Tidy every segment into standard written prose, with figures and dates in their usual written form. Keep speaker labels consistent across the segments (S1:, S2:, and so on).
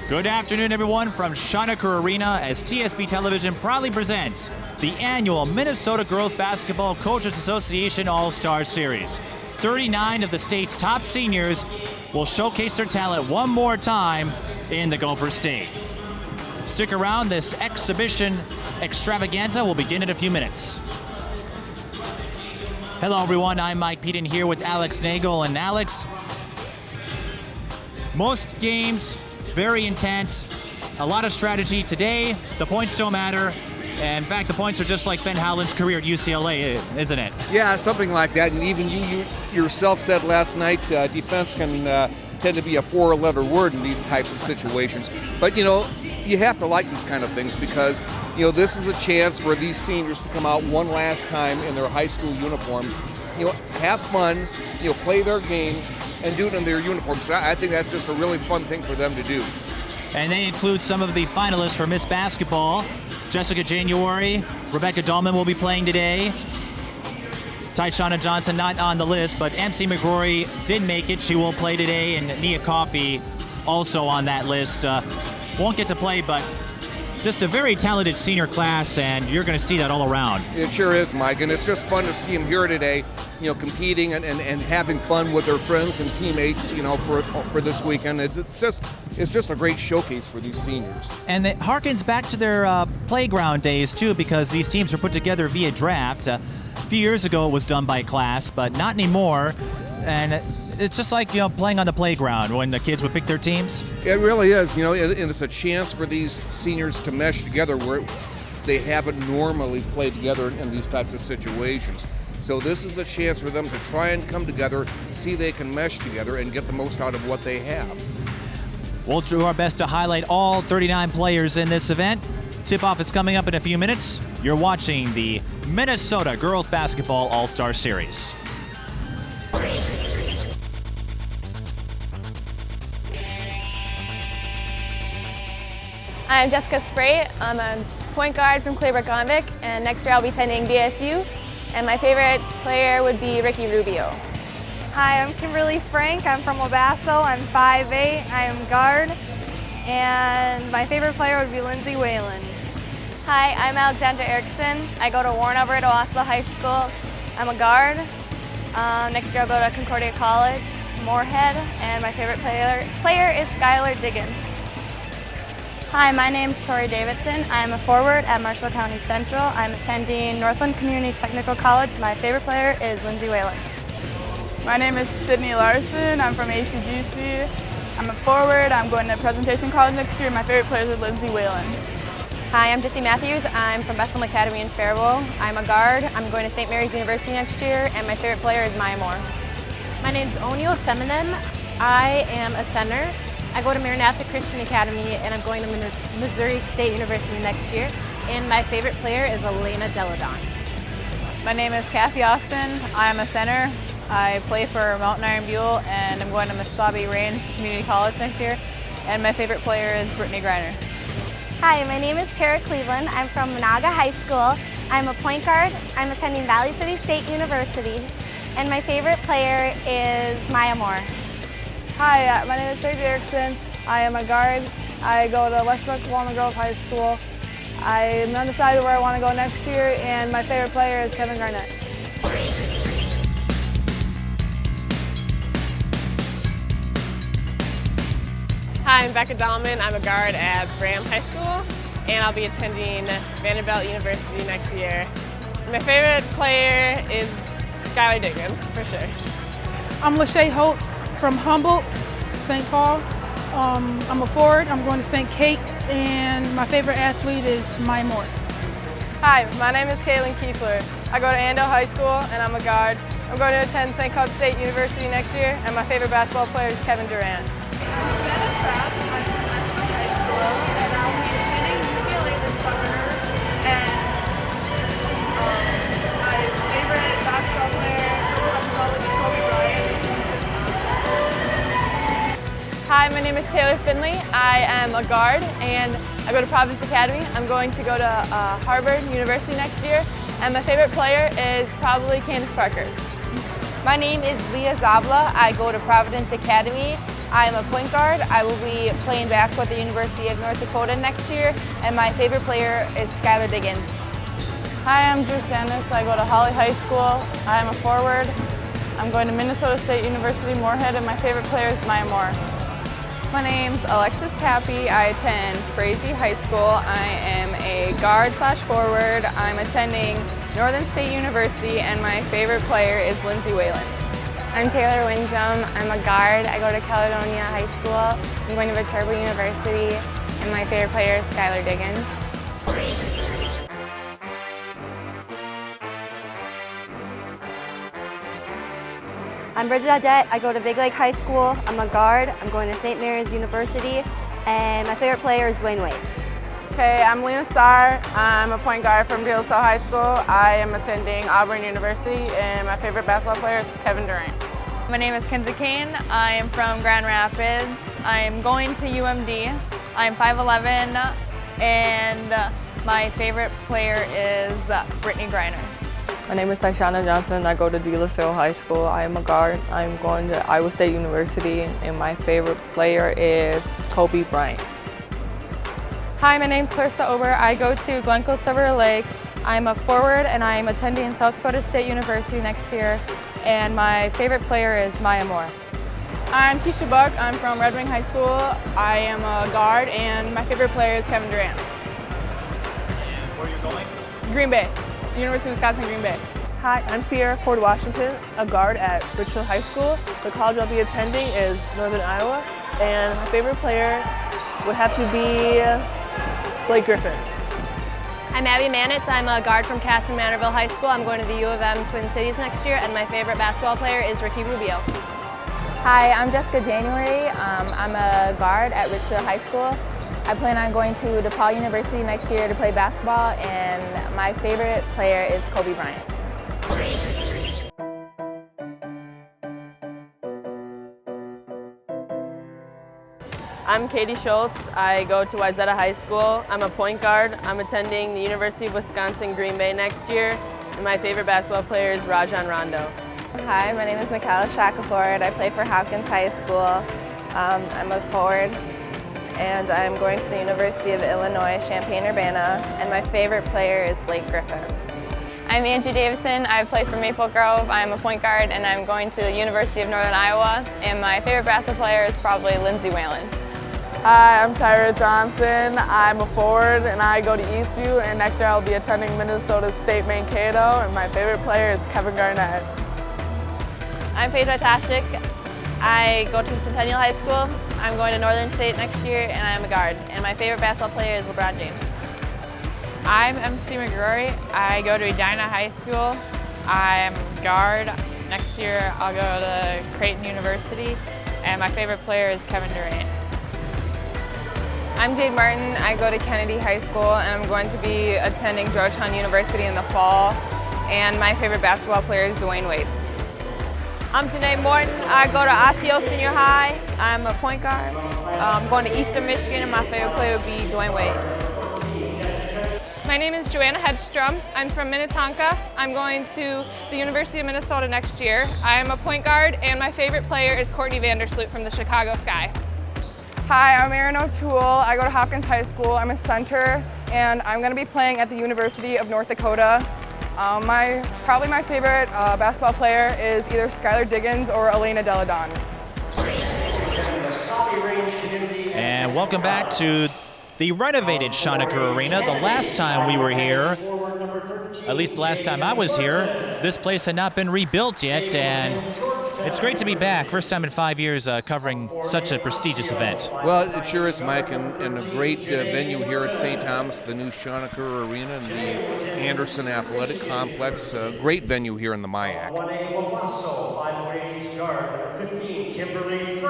S1: Good afternoon, everyone, from Shawnacre Arena as TSB Television proudly presents the annual Minnesota Girls Basketball Coaches Association All-Star Series. 39 of the state's top seniors will showcase their talent one more time in the Gopher State. Stick around, this exhibition extravaganza will begin in a few minutes. Hello, everyone. I'm Mike Peden here with Alex Nagel. And Alex, most games, very intense, a lot of strategy. Today, the points don't matter. And in fact, the points are just like Ben Howland's career at UCLA, isn't it?
S2: Yeah, something like that. And even you yourself said last night, defense can tend to be a four-letter word in these types of situations. But, you know, you have to like these kind of things because, you know, this is a chance for these seniors to come out one last time in their high school uniforms, you know, have fun, you know, play their game, and do it in their uniforms. So I think that's just a really fun thing for them to do.
S1: And they include some of the finalists for Miss Basketball. Jessica January, Rebekah Dahlman will be playing today. Tyseanna Johnson not on the list, but MC McCrory did make it. She will play today, and Nia Coffey also on that list. Won't get to play, but just a very talented senior class, and you're going to see that all around.
S2: It sure is, Mike, and it's just fun to see them here today, you know, competing and having fun with their friends and teammates, you know, for this weekend. It's just a great showcase for these seniors.
S1: And it harkens back to their playground days, too, because these teams are put together via draft. A few years ago, it was done by class, but not anymore. And it's just like, you know, playing on the playground when the kids would pick their teams.
S2: It really is, you know, and it's a chance for these seniors to mesh together where they haven't normally played together in these types of situations. So this is a chance for them to try and come together, see they can mesh together and get the most out of what they have.
S1: We'll do our best to highlight all 39 players in this event. Tip-off is coming up in a few minutes. You're watching the Minnesota Girls Basketball All-Star Series.
S3: I'm Jessica Spray. I'm a point guard from Clearbrook-Gonvick, and next year I'll be attending BSU. And my favorite player would be Ricky Rubio.
S4: Hi, I'm Kimberly Frank. I'm from Wabasso. I'm 5'8". I am guard. And my favorite player would be Lindsay Whalen.
S3: Hi, I'm Alexandra Erickson. I go to Warren Everett Oslo High School. I'm a guard. Next year I'll go to Concordia College, Moorhead, and my favorite player is Skylar Diggins.
S5: Hi, my name is Tori Davidson. I am a forward at Marshall County Central. I'm attending Northland Community Technical College. My favorite player is Lindsay Whalen.
S6: My name is Sydney Larson. I'm from ACGC. I'm a forward. I'm going to Presentation College next year. My favorite player is Lindsay Whalen.
S3: Hi, I'm Jessie Mathews. I'm from Bethlehem Academy in Faribault. I'm a guard. I'm going to St. Mary's University next year, and my favorite player is Maya Moore.
S7: My name is Onye, Osemenam. I am a center. I go to Maranatha Christian Academy, and I'm going to Missouri State University next year. And my favorite player is Elena Deladon.
S6: My name is Kathy Ostman. I'm a center. I play for Mountain Iron-Buhl, and I'm going to Mesabi Range Community College next year. And my favorite player is Brittany Griner.
S5: Hi, my name is Tara Cleveland. I'm from Monaga High School. I'm a point guard. I'm attending Valley City State University. And my favorite player is Maya Moore.
S4: Hi, my name is Paige Erickson. I am a guard. I go to Westbrook, Walnut Grove High School. I'm undecided where I want to go next year, and my favorite player is Kevin Garnett.
S8: Hi, I'm Rebekah Dahlman. I'm a guard at Bram High School, and I'll be attending Vanderbilt University next year. My favorite player is Skylar Diggins, for sure.
S9: I'm Lachey Holt from Humboldt, St. Paul. I'm a forward. I'm going to St. Kate's, and my favorite athlete is Maya Moore.
S4: Hi, my name is Kaylin Kiefler. I go to Andale High School, and I'm a guard. I'm going to attend St. Cloud State University next year, and my favorite basketball player is Kevin Durant.
S10: I'm Trapp. I'm from Westbrook High School, and I'll be attending UCLA this summer. And my favorite basketball player will probably be Kobe Bryant.
S3: Hi, my name is Taylor Finley. I am a guard, and I go to Providence Academy. I'm going to go to Harvard University next year, and my favorite player is probably Candace Parker.
S11: My name is Leah Szabla. I go to Providence Academy,
S4: I am a point guard. I will be playing basketball at the University of North Dakota next year, and my favorite player is Skylar Diggins.
S11: Hi, I'm Drew Sandus. I go to Holly High School. I am a forward. I'm going to Minnesota State University Moorhead, and my favorite player is Maya Moore.
S6: My name's Alexis Tappy. I attend Frazee High School. I am a guard/forward. I'm attending Northern State University, and my favorite player is Lindsay Whalen.
S3: I'm Taylor Winjum. I'm a guard. I go to Caledonia High School. I'm going to Viterbo University, and my favorite player is Skylar Diggins.
S12: I'm Bridget Audette. I go to Big Lake High School. I'm a guard. I'm going to St. Mary's University, and my favorite player is Dwayne Wade.
S11: Okay, I'm Leah Starr. I'm a point guard from DeLaSalle High School. I am attending Auburn University, and my favorite basketball player is Kevin Durant.
S6: My name is Kenzie Kane. I am from Grand Rapids. I am going to UMD. I'm 5'11", and my favorite player is Brittany Griner.
S11: My name is Tyseanna Johnson. I go to DeLaSalle High School. I am a guard. I'm going to Iowa State University, and my favorite player is Kobe Bryant.
S13: Hi, my name's Clarissa Ober. I go to Glencoe Silver Lake. I'm a forward, and I'm attending South Dakota State University next year, and my favorite player is Maya Moore.
S11: I'm Tisha Buck. I'm from Red Wing High School. I am a guard, and my favorite player is Kevin Durant.
S1: And where are you going?
S11: Green Bay, University of Wisconsin, Green Bay.
S14: Hi, I'm Sierra Ford Washington, a guard at Richfield High School. The college I'll be attending is Northern Iowa, and my favorite player would have to be Blake Griffin.
S3: I'm Abby Manitz. I'm a guard from Caston Manorville High School. I'm going to the U of M Twin Cities next year, and my favorite basketball player is Ricky Rubio.
S15: Hi, I'm Jessica January. I'm a guard at Richfield High School. I plan on going to DePaul University next year to play basketball, and my favorite player is Kobe Bryant.
S16: I'm Katie Schultz. I go to Wayzata High School. I'm a point guard. I'm attending the University of Wisconsin Green Bay next year, and my favorite basketball player is Rajon Rondo.
S17: Hi, my name is Michaela Shackelford. I play for Hopkins High School. I'm a forward, and I'm going to the University of Illinois Champaign-Urbana, and my favorite player is Blake Griffin.
S18: I'm Angie Davison. I play for Maple Grove. I'm a point guard, and I'm going to the University of Northern Iowa, and my favorite basketball player is probably Lindsay Whalen.
S11: Hi, I'm Tyra Johnson. I'm a forward, and I go to Eastview, and next year I'll be attending Minnesota State Mankato, and my favorite player is Kevin Garnett.
S18: I'm Paige Witashik. I go to Centennial High School. I'm going to Northern State next year, and I'm a guard, and my favorite basketball player is LeBron James.
S6: I'm MC McGrory. I go to Edina High School. I'm guard. Next year I'll go to Creighton University, and my favorite player is Kevin Durant.
S19: I'm Jade Martin. I go to Kennedy High School, and I'm going to be attending Georgetown University in the fall, and my favorite basketball player is Dwayne Wade.
S16: I'm Janay Morton. I go to Osseo Senior High. I'm a point guard. I'm going to Eastern Michigan, and my favorite player would be Dwayne Wade.
S13: My name is Joanna Hedstrom. I'm from Minnetonka. I'm going to the University of Minnesota next year. I am a point guard, and my favorite player is Courtney Vandersloot from the Chicago Sky.
S11: Hi, I'm Aaron O'Toole. I go to Hopkins High School. I'm a center, and I'm going to be playing at the University of North Dakota. Probably my favorite basketball player is either Skylar Diggins or Elena Deladon.
S1: And welcome back to the renovated Schoenecker Arena. The last time we were here, at least the last time I was here, this place had not been rebuilt yet, and it's great to be back. First time in 5 years covering such a prestigious event.
S2: Well, it sure is, Mike, and a great venue here at St. Thomas, the new Schoenecker Arena and the Anderson Athletic Complex. Great venue here in the MIAC.
S20: Wabasso, 5'8" guard, number 15, Kimberly.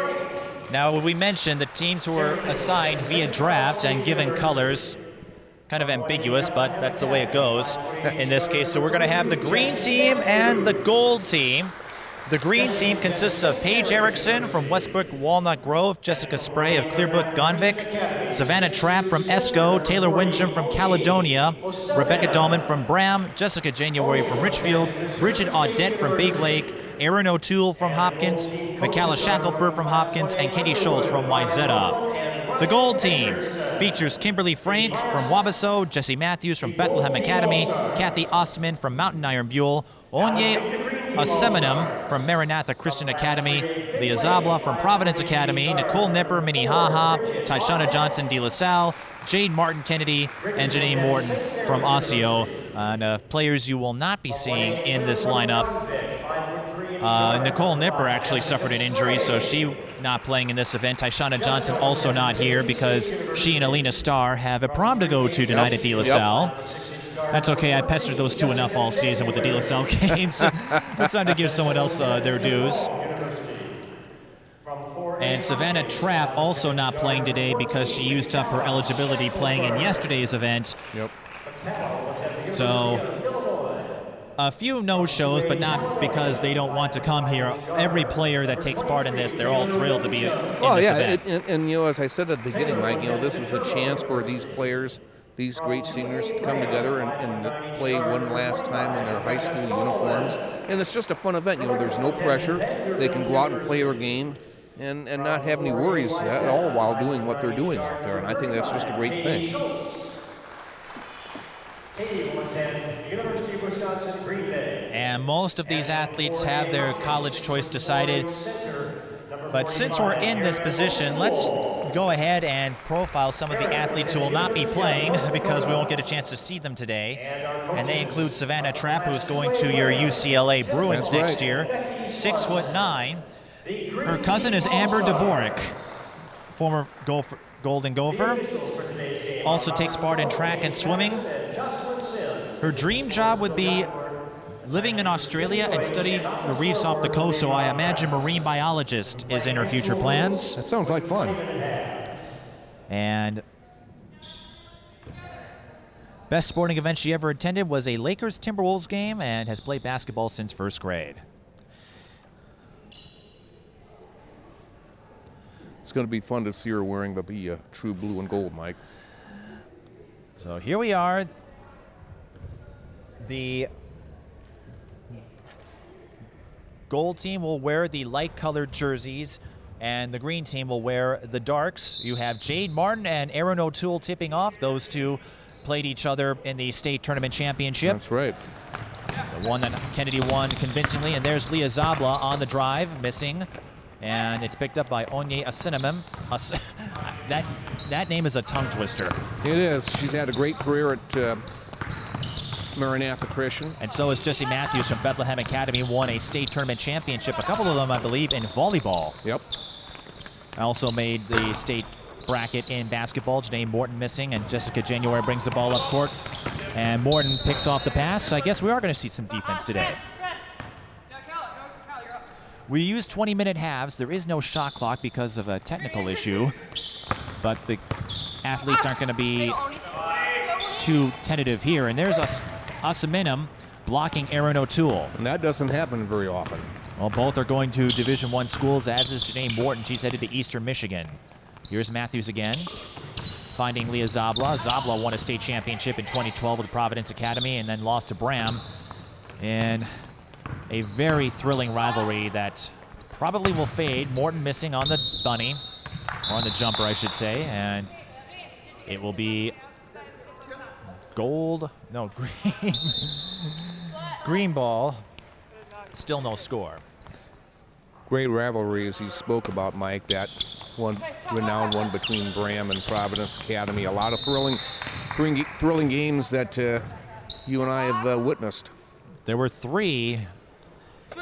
S1: Now, we mentioned the teams who were assigned via draft and given colors. Kind of ambiguous, but that's the way it goes in this case. So we're going to have the green team and the gold team. The green team consists of Paige Erickson from Westbrook, Walnut Grove, Jessica Spray of Clearbrook-Gonvick, Savannah Trapp from Esko, Taylor Winjum from Caledonia, Rebekah Dahlman from Bram, Jessica January from Richfield, Bridget Audette from Big Lake, Erin O'Toole from Hopkins, Michaela Shackelford from Hopkins, and Katie Schultz from Wayzata. The gold team features Kimberly Frank from Wabasso, Jessie Mathews from Bethlehem Academy, Kathy Ostman from Mountain Iron-Buhl, Onye Osemenam from Maranatha Christian Academy, Leah Szabla from Providence Academy, Nicole Nipper, Minnehaha, Tyseanna Johnson, DeLaSalle, Jade Martin Kennedy, and Janay Morton from Osseo. And players you will not be seeing in this lineup. Nicole Nipper actually suffered an injury, so she not playing in this event. Tyseanna Johnson also not here because she and Alina Starr have a prom to go to tonight at DeLaSalle. That's okay, I pestered those two enough all season with the DeLaSalle games. It's time to give someone else their dues. And Savanna Trapp also not playing today because she used up her eligibility playing in yesterday's event.
S2: Yep.
S1: So a few no-shows, but not because they don't want to come here. Every player that takes part in this, they're all thrilled to be in this event.
S2: And you know, as I said at the beginning, Mike, you know, this is a chance for these players, these great seniors, to come together and play one last time in their high school uniforms. And it's just a fun event. You know, there's no pressure. They can go out and play their game and not have any worries at all while doing what they're doing out there. And I think that's just a great thing.
S1: And most of these athletes have their college choice decided. But since we're in this position, let's go ahead and profile some of the athletes who will not be playing because we won't get a chance to see them today. And they include Savanna Trapp, who's going to your UCLA Bruins next year, 6'9". Her cousin is Amber Dvorak, former Golden Gopher. Also takes part in track and swimming. Her dream job would be living in Australia and studying the reefs off the coast, so I imagine marine biologist is in her future plans.
S2: That sounds like fun.
S1: And best sporting event she ever attended was a Lakers-Timberwolves game and has played basketball since first grade.
S2: It's going to be fun to see her wearing the true blue and gold, Mike.
S1: So here we are. The gold team will wear the light-colored jerseys, and the green team will wear the darks. You have Jade Martin and Erin O'Toole tipping off. Those two played each other in the state tournament championship.
S2: That's right.
S1: The one that Kennedy won convincingly, and there's Leah Szabla on the drive, missing. And it's picked up by Onye Osemenam. That name is a tongue twister.
S2: It is. She's had a great career at Maranatha Christian.
S1: And so is Jessie Mathews from Bethlehem Academy, won a state tournament championship, a couple of them, I believe, in volleyball.
S2: Yep.
S1: Also made the state bracket in basketball. Janay Morton missing, and Jessica January brings the ball up court. And Morton picks off the pass. So I guess we are going to see some defense today. We use 20-minute halves. There is no shot clock because of a technical issue, but the athletes aren't going to be too tentative here. And there's Osemenam blocking Erin O'Toole.
S2: And that doesn't happen very often.
S1: Well, both are going to Division I schools, as is Janay Morton. She's headed to Eastern Michigan. Here's Mathews again, finding Leah Szabla. Szabla won a state championship in 2012 with Providence Academy and then lost to Bram in a very thrilling rivalry that probably will fade. Morton missing on the bunny, or on the jumper, I should say, and it will be green ball. Still no score.
S2: Great rivalry, as you spoke about, Mike, that one renowned one between Bram and Providence Academy. A lot of thrilling games that you and I have witnessed.
S1: There were 3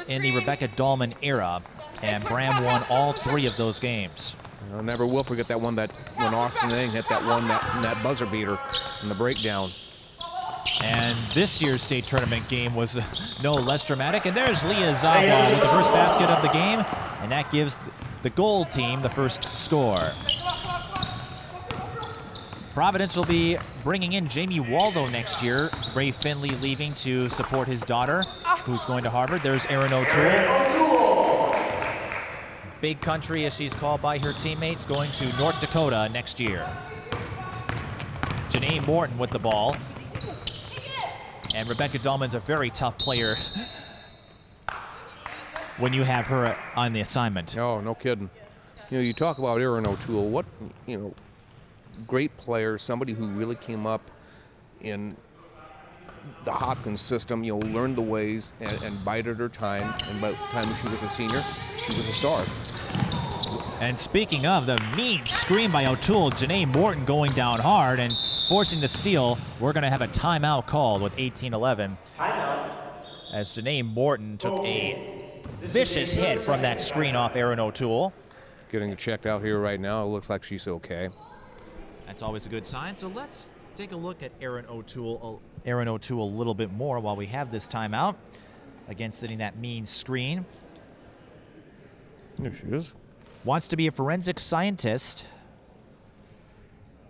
S1: in the Rebekah Dahlman era, and Bram won all 3 of those games.
S2: I never will forget that one when Ostman hit that buzzer beater in the breakdown.
S1: And this year's state tournament game was no less dramatic. And there's Leah Szabla with the first basket of the game, and that gives the gold team the first score. Providence will be bringing in Jamie Waldo next year. Ray Finley leaving to support his daughter, who's going to Harvard. There's Erin O'Toole. Big country, as she's called by her teammates, going to North Dakota next year. Janay Morton with the ball. And Rebekah Dahlman's a very tough player when you have her on the assignment.
S2: Oh, no kidding. You know, you talk about Erin O'Toole. What, great player, somebody who really came up in the Hopkins system, learned the ways and bided her time. And by the time she was a senior, she was a star.
S1: And speaking of the mean screen by O'Toole, Janay Morton going down hard and forcing the steal. We're going to have a timeout called with 18-11. As Janay Morton took a vicious hit from that screen off Erin O'Toole.
S2: Getting checked out here right now. It looks like she's okay.
S1: That's always a good sign. So let's take a look at Erin O'Toole a little bit more while we have this timeout. Again, sitting that mean screen.
S2: There she is.
S1: Wants to be a forensic scientist.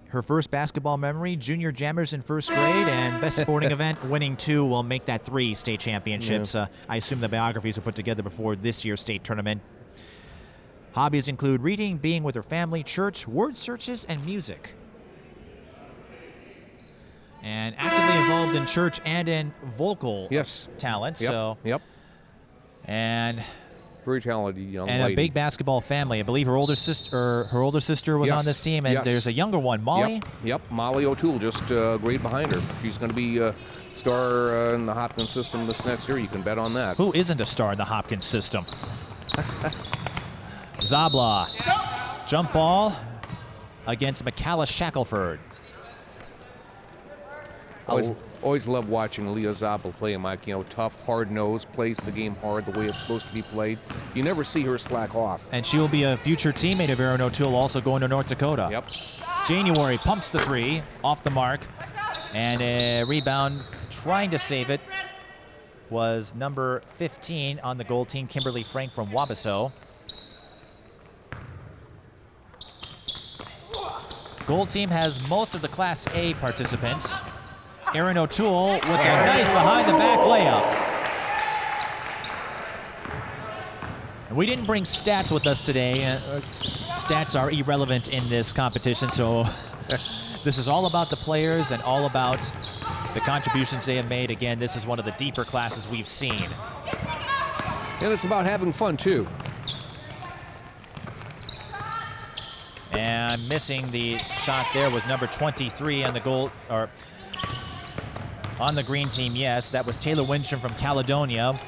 S1: Her first basketball memory, junior jammers in first grade, and best sporting event, winning 2 will make that 3 state championships.
S2: Yeah.
S1: I assume the biographies were put together before this year's state tournament. Hobbies include reading, being with her family, church, word searches, and music. And actively involved in church and in vocal talent.
S2: Yep.
S1: So.
S2: Yep.
S1: And
S2: very talented young
S1: and
S2: lady.
S1: a big basketball family. I believe her older sister was on this team, and there's a younger one, Molly.
S2: Yep. Molly O'Toole, just grade behind her. She's going to be a star in the Hopkins system this next year. You can bet on that.
S1: Who isn't a star in the Hopkins system? Szabla, jump ball against McCalla Shackelford.
S2: Always love watching Leah Szabla play, Mike. Tough, hard-nosed, plays the game hard the way it's supposed to be played. You never see her slack off.
S1: And she will be a future teammate of Erin O'Toole, also going to North Dakota.
S2: Yep.
S1: January pumps the 3, off the mark, and a rebound, trying to save it, was number 15 on the goal team, Kimberly Frank from Wabasso. Goal team has most of the Class A participants. Erin O'Toole with a nice behind-the-back layup. And we didn't bring stats with us today. Stats are irrelevant in this competition, so this is all about the players and all about the contributions they have made. Again, this is one of the deeper classes we've seen.
S2: And it's about having fun, too.
S1: And missing the shot there was number 23 on the goal, or on the green team, yes. That was Taylor Winjum from Caledonia.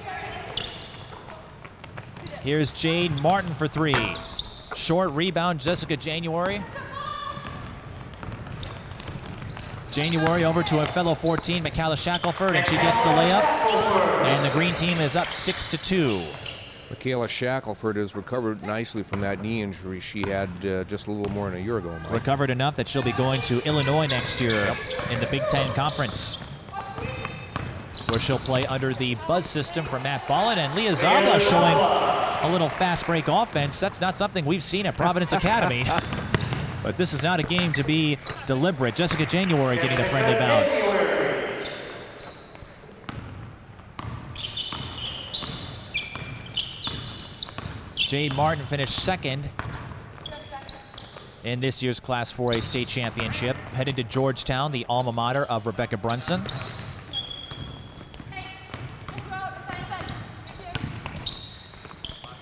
S1: Here's Jade Martin for 3. Short rebound, Jessica January. January over to a fellow 14, McCalla Shackelford, and she gets the layup. And the green team is up 6-2.
S2: McCalla Shackelford has recovered nicely from that knee injury she had just a little more than a year ago, Mike.
S1: Recovered enough that she'll be going to Illinois next year in the Big Ten Conference, where she'll play under the buzz system from Matt Ballin. And Leah Szabla showing a little fast break offense. That's not something we've seen at Providence Academy. But this is not a game to be deliberate. Jessica January getting a friendly bounce. Jade Martin finished second in this year's Class 4A state championship. Headed to Georgetown, the alma mater of Rebekah Brunson.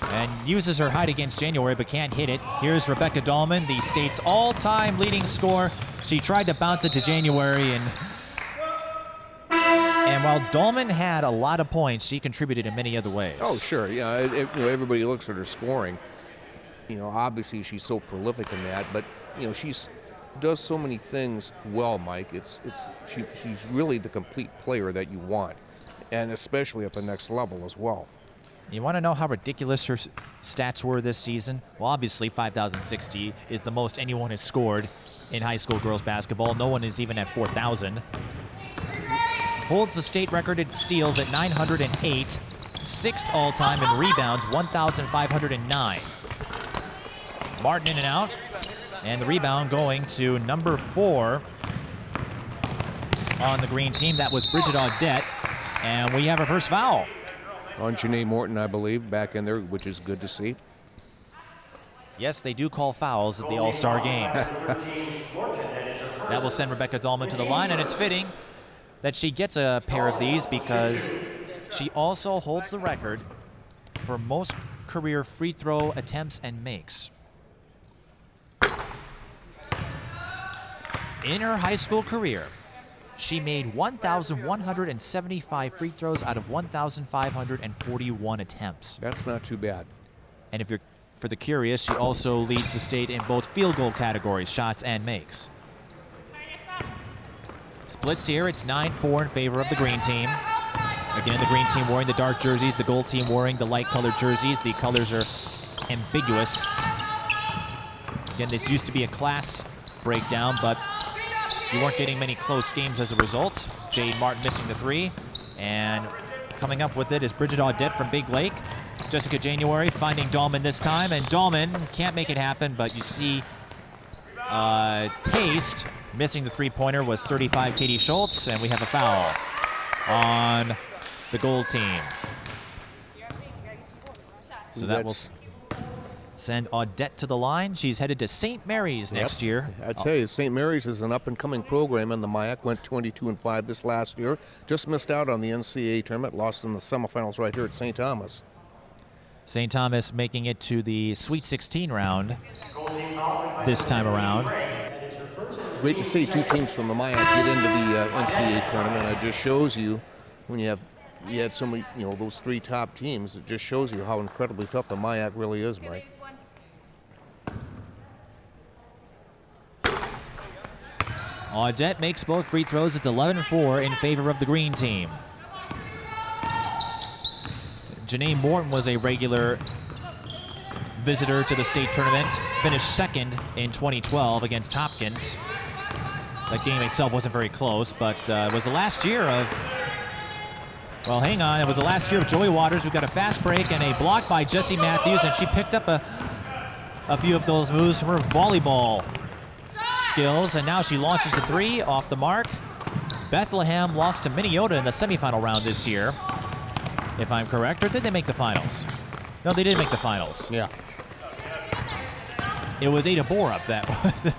S1: And uses her height against January, but can't hit it. Here's Rebekah Dahlman, the state's all-time leading scorer. She tried to bounce it to January, and while Dahlman had a lot of points, she contributed in many other ways.
S2: Oh, sure. Yeah, everybody looks at her scoring. Obviously she's so prolific in that, but she's does so many things well, Mike. She's really the complete player that you want, and especially at the next level as well.
S1: You want to know how ridiculous her stats were this season? Well, obviously 5,060 is the most anyone has scored in high school girls basketball. No one is even at 4,000. Holds the state record in steals at 908, 6th all-time in rebounds, 1,509. Martin in and out, and the rebound going to number 4 on the green team. That was Bridget Audette, and we have our first foul.
S2: On Janay Morton, I believe, back in there, which is good to see.
S1: Yes, they do call fouls at the All-Star game. That will send Rebekah Dahlman to the line, and it's fitting that she gets a pair of these because she also holds the record for most career free throw attempts and makes. In her high school career, she made 1,175 free throws out of 1,541 attempts.
S2: That's not too bad.
S1: And if you're for the curious, she also leads the state in both field goal categories, shots and makes. Splits here, it's 9-4 in favor of the green team. Again, the green team wearing the dark jerseys, the gold team wearing the light colored jerseys. The colors are ambiguous. Again, this used to be a class breakdown, but you weren't getting many close games as a result. Jade Martin missing the three, and coming up with it is Bridget Audette from Big Lake. Jessica January finding Dahlman this time, and Dahlman can't make it happen, but you see Taste missing the three-pointer was 35 Katie Schultz, and we have a foul on the gold team. So that will send Audette to the line. She's headed to St. Mary's next year.
S21: I tell you, St. Mary's is an up-and-coming program, and the MIAC went 22-5 this last year. Just missed out on the NCAA tournament, lost in the semifinals right here at St. Thomas.
S1: St. Thomas making it to the Sweet 16 round this time around.
S21: Great to see two teams from the MIAC get into the NCAA tournament. It just shows you when you had so many, those three top teams. It just shows you how incredibly tough the MIAC really is, Mike.
S1: Audette makes both free throws. It's 11-4 in favor of the green team. Janay Morton was a regular visitor to the state tournament, finished second in 2012 against Hopkins. That game itself wasn't very close, but it was the last year of, well, hang on, it was the last year of Joey Waters. We've got a fast break and a block by Jessie Mathews, and she picked up a few of those moves from her volleyball skills, and now she launches the three off the mark. Bethlehem lost to Minnesota in the semifinal round this year, if I'm correct, or did they make the finals? No, they did make the finals.
S21: Yeah.
S1: It was Ada Borup that was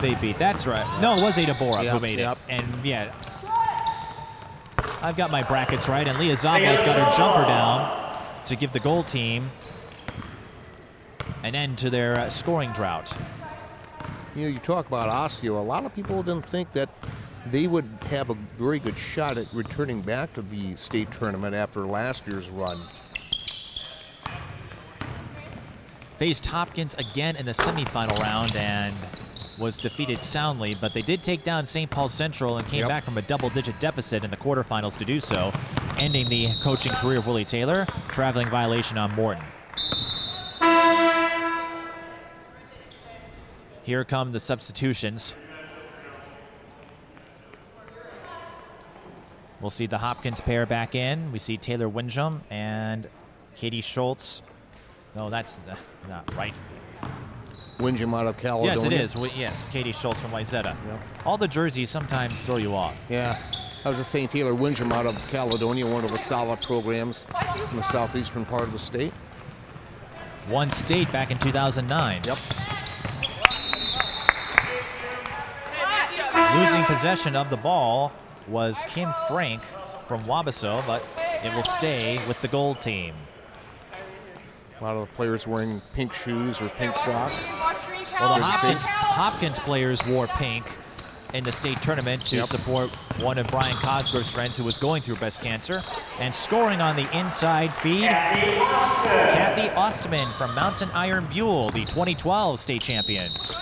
S1: they beat. That's right. No, it was Ada Borup who made it. And yeah, I've got my brackets right, and Leah Szabla's got her jumper down to give the gold team an end to their scoring drought.
S21: You talk about Osseo. A lot of people didn't think that they would have a very good shot at returning back to the state tournament after last year's run.
S1: Faced Hopkins again in the semifinal round and was defeated soundly, but they did take down St. Paul Central and came back from a double-digit deficit in the quarterfinals to do so, ending the coaching career of Willie Taylor. Traveling violation on Morton. Here come the substitutions. We'll see the Hopkins pair back in. We see Taylor Winjum and Katie Schultz. No, that's not right.
S21: Winjum out of Caledonia.
S1: Yes, it is. Yes, Katie Schultz from Lyzetta. Yep. All the jerseys sometimes throw you off.
S21: Yeah. I was just saying Taylor Winjum out of Caledonia, one of the solid programs in the southeastern part of the state.
S1: Won state back in 2009.
S21: Yep.
S1: Losing possession of the ball was Kim Frank from Wabasso, but it will stay with the gold team.
S21: A lot of the players wearing pink shoes or pink socks.
S1: Well, the Hopkins players wore pink in the state tournament to support one of Brian Cosgrove's friends who was going through breast cancer. And scoring on the inside feed, Kathy Ostman from Mountain Iron-Buhl, the 2012 state champions.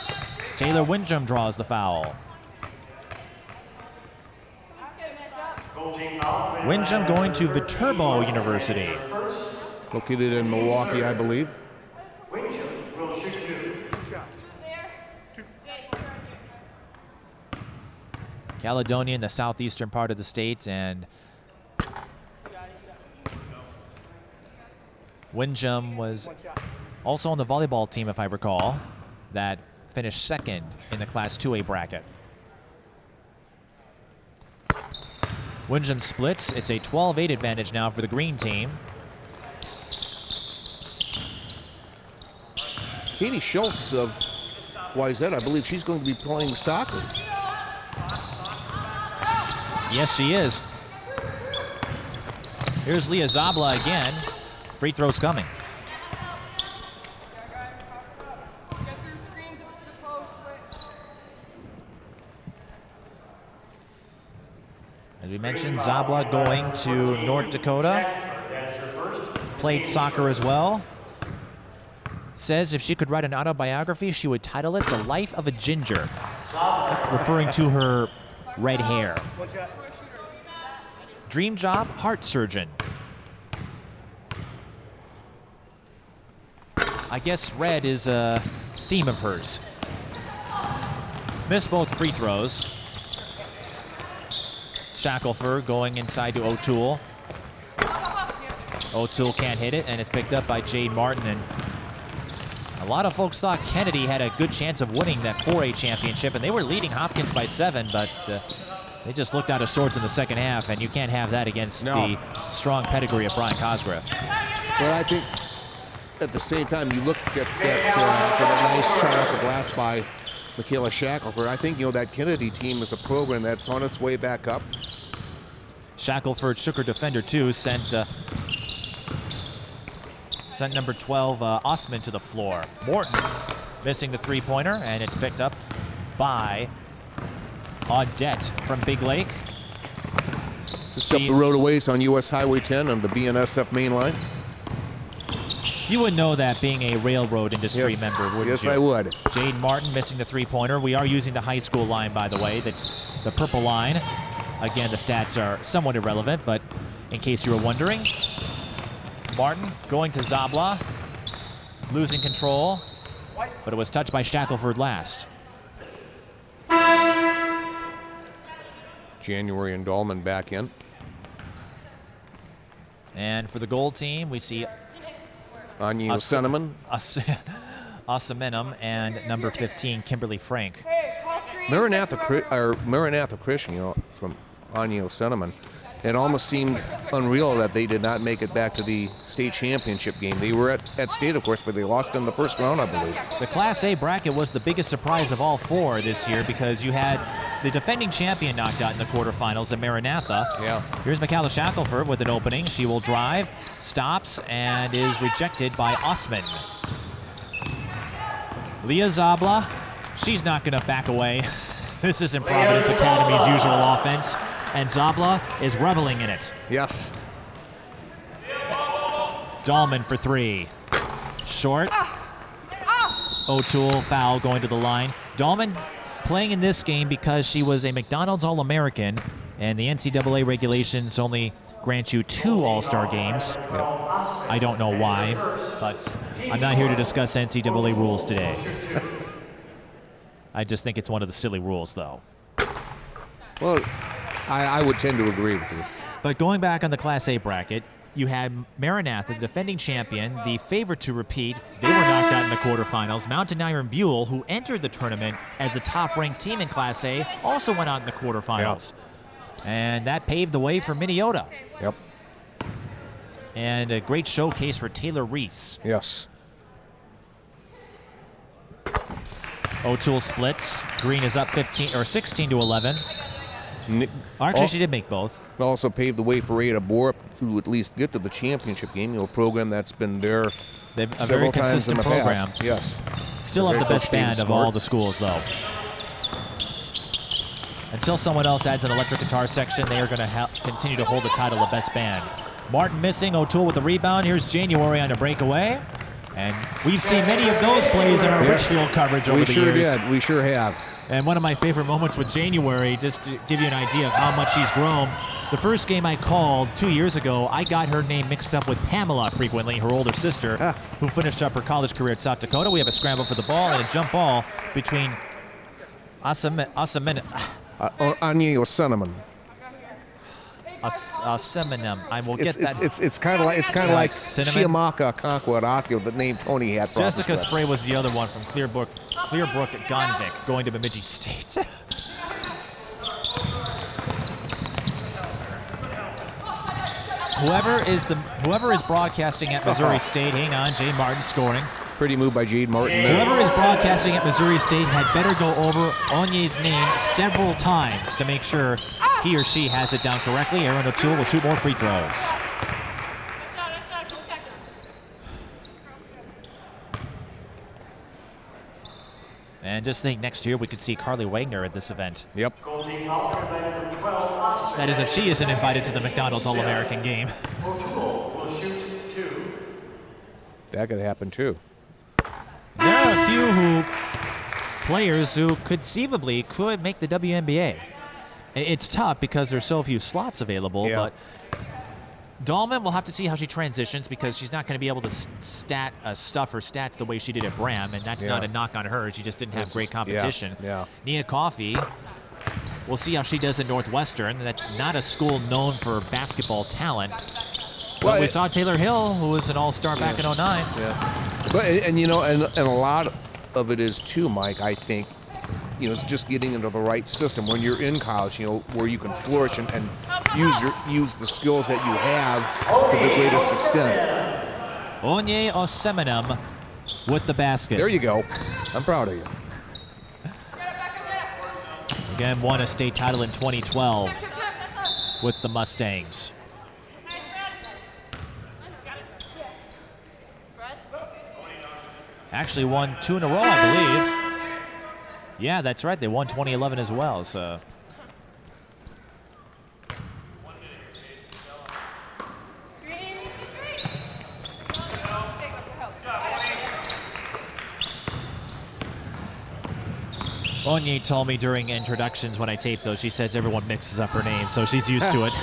S1: Taylor Winjum draws the foul. Winjum going to Viterbo University.
S21: Located in Milwaukee, I believe.
S20: Winjum will shoot two shots.
S1: Caledonia in the southeastern part of the state, and Winjum was also on the volleyball team, if I recall, that finished second in the Class 2A bracket. Winjum splits. It's a 12-8 advantage now for the green team.
S21: Katie Schultz of Wyzetta, I believe she's going to be playing soccer.
S1: Yes, she is. Here's Leah Szabla again, Free throws coming. As we mentioned, Szabla going to North Dakota. Played soccer as well. Says if she could write an autobiography, she would title it The Life of a Ginger, referring to her red hair. Dream job, heart surgeon. I guess red is a theme of hers. Missed both free throws. Shackelford going inside to O'Toole. O'Toole can't hit it, and it's picked up by Jade Martin. And a lot of folks thought Kennedy had a good chance of winning that 4A championship, and they were leading Hopkins by 7, but they just looked out of sorts in the second half, and you can't have that against the strong pedigree of Brian Cosgrove.
S21: Well, I think at the same time, you look at that nice shot off the glass by Michaela Shackelford. I think, that Kennedy team is a program that's on its way back up.
S1: Shackelford shook her defender too, sent number 12, Ostman, to the floor. Morton missing the three-pointer, and it's picked up by Audette from Big Lake.
S21: Just up the road a ways on US Highway 10 on the BNSF main line.
S1: You would know that being a railroad industry member, wouldn't you?
S21: Yes, I would.
S1: Jade Martin missing the three-pointer. We are using the high school line, by the way. That's the purple line. Again, the stats are somewhat irrelevant, but in case you were wondering, Martin going to Szabla, losing control, but it was touched by Shackelford last.
S21: January and Dahlman back in.
S1: And for the gold team, we see
S21: Onye Osemenam.
S1: Osemenam and number 15, Kimberly Frank.
S21: Maranatha Christian, from Onye Osemenam. It almost seemed unreal that they did not make it back to the state championship game. They were at state, of course, but they lost in the first round, I believe.
S1: The Class A bracket was the biggest surprise of all four this year because you had the defending champion knocked out in the quarterfinals at Maranatha.
S21: Yeah.
S1: Here's Michaela Shackelford with an opening. She will drive, stops, and is rejected by Ostman. Leah Szabla, she's not going to back away. This isn't Providence Academy's usual offense, and Szabla is reveling in it.
S21: Yes.
S1: Dahlman for three. Short. O'Toole foul going to the line. Dahlman playing in this game because she was a McDonald's All-American, and the NCAA regulations only grant you 2 All-Star games. I don't know why, but I'm not here to discuss NCAA rules today. I just think it's one of the silly rules, though.
S21: Well, I would tend to agree with you.
S1: But going back on the Class A bracket, you had Maranatha, the defending champion, the favorite to repeat. They were knocked out in the quarterfinals. Mountain Iron-Buhl, who entered the tournament as the top-ranked team in Class A, also went out in the quarterfinals. Yep. And that paved the way for Minnesota.
S21: Yep.
S1: And a great showcase for Taylor Reese.
S21: Yes.
S1: O'Toole splits. Green is up 16 to 11. Actually, she did make both.
S21: It also paved the way for Ada Borup to at least get to the championship game. A program that's been there
S1: a very consistent program.
S21: Past. Yes.
S1: Still have the best band of all the schools, though. Until someone else adds an electric guitar section, they are going to continue to hold the title of best band. Martin missing. O'Toole with the rebound. Here's January on a breakaway. And we've seen many of those plays in our Richfield coverage over the years.
S21: We sure have.
S1: And one of my favorite moments with January, just to give you an idea of how much she's grown, the first game I called 2 years ago, I got her name mixed up with Pamela frequently, her older sister, who finished up her college career at South Dakota. We have a scramble for the ball and a jump ball between Osemenam.
S21: Onye Osemenam.
S1: Osemenam. I will get that.
S21: It's kind of like Chiamaka Conquest Osseo, the name Tony had.
S1: Jessica Spray was the other one from Clearbrook-Gonvick, going to Bemidji State. Whoever is broadcasting at Missouri State, hang on, Jade Martin scoring.
S21: Pretty move by Jade Martin.
S1: Whoever is broadcasting at Missouri State had better go over Onye's name several times to make sure he or she has it down correctly. Aaron O'Toole will shoot more free throws. And just think next year we could see Carly Wagner at this event.
S21: Yep.
S1: That is if she isn't invited to the McDonald's All-American game.
S21: That could happen too.
S1: There are a few players who conceivably could make the WNBA. It's tough because there's so few slots available, but Dahlman, we'll have to see how she transitions because she's not going to be able to stuff her stats the way she did at Bram, and that's not a knock on her. She just didn't have great competition. Nia Coffey, we'll see how she does at Northwestern. That's not a school known for basketball talent. But we saw Taylor Hill, who was an all-star back in 09.
S2: But and you know, and a lot of it is too, Mike, I think, you know, it's just getting into the right system when you're in college, you know, where you can flourish and use the skills that you have to the greatest extent.
S1: Onye Osemenam with the basket.
S2: There you go. I'm proud of you.
S1: Again, won a state title in 2012 with the Mustangs. Actually won 2 in a row, I believe. Yeah, that's right. They won 2011 as well. So. Onye told me during introductions when I taped those, she says everyone mixes up her name, so she's used to it.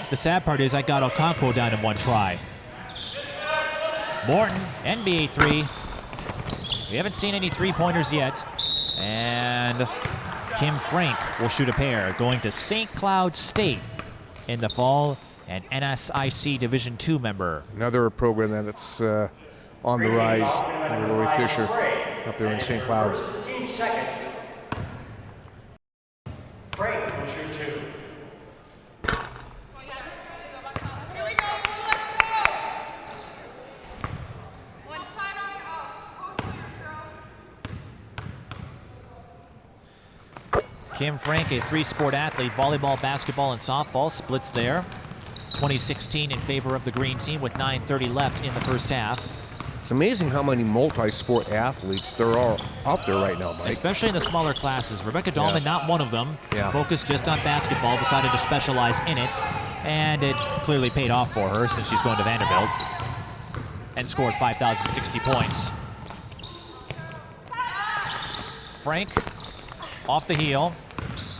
S1: The sad part is I got Okonkwo down in one try. Morton, NBA 3. We haven't seen any three-pointers yet. And Kim Frank will shoot a pair, going to St. Cloud State in the fall, an NSIC Division II member.
S2: Another program that's on the rise under Roy Fisher up there in St. Cloud.
S20: Team second. Frank will shoot 2.
S1: Kim Frank, a three-sport athlete, volleyball, basketball, and softball, splits there. 2016 in favor of the green team with 9:30 left in the first half.
S2: It's amazing how many multi-sport athletes there are out there right now, Mike.
S1: Especially in the smaller classes. Rebekah Dahlman, not one of them. Focused just on basketball, decided to specialize in it, and it clearly paid off for her since she's going to Vanderbilt and scored 5,060 points. Frank, off the heel.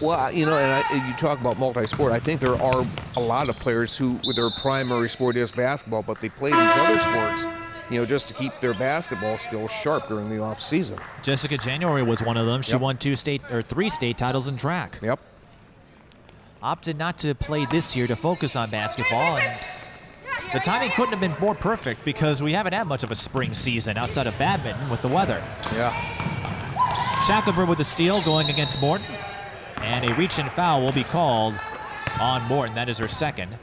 S2: Well, you know, and you talk about multi-sport. I think there are a lot of players who, their primary sport is basketball, but they play these other sports, you know, just to keep their basketball skills sharp during the off season.
S1: Jessica January was one of them. She won 3 state titles in track. Opted not to play this year to focus on basketball. And the timing couldn't have been more perfect because we haven't had much of a spring season outside of badminton with the weather. Shackelford with the steal going against Morton. And a reach and foul will be called on Morton. That is her second.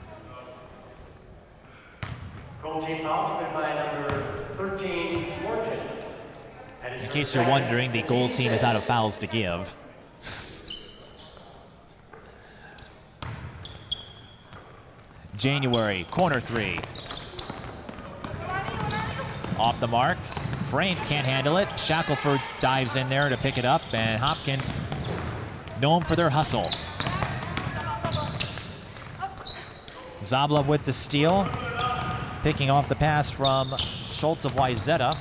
S20: Goal team foul committed by number 13, Morton.
S1: In case you're wondering, the goal team is out of fouls to give. January, corner 3. Off the mark. Frank can't handle it. Shackelford dives in there to pick it up, and Hopkins, known for their hustle. Szabla with the steal, picking off the pass from Schultz of Wayzata.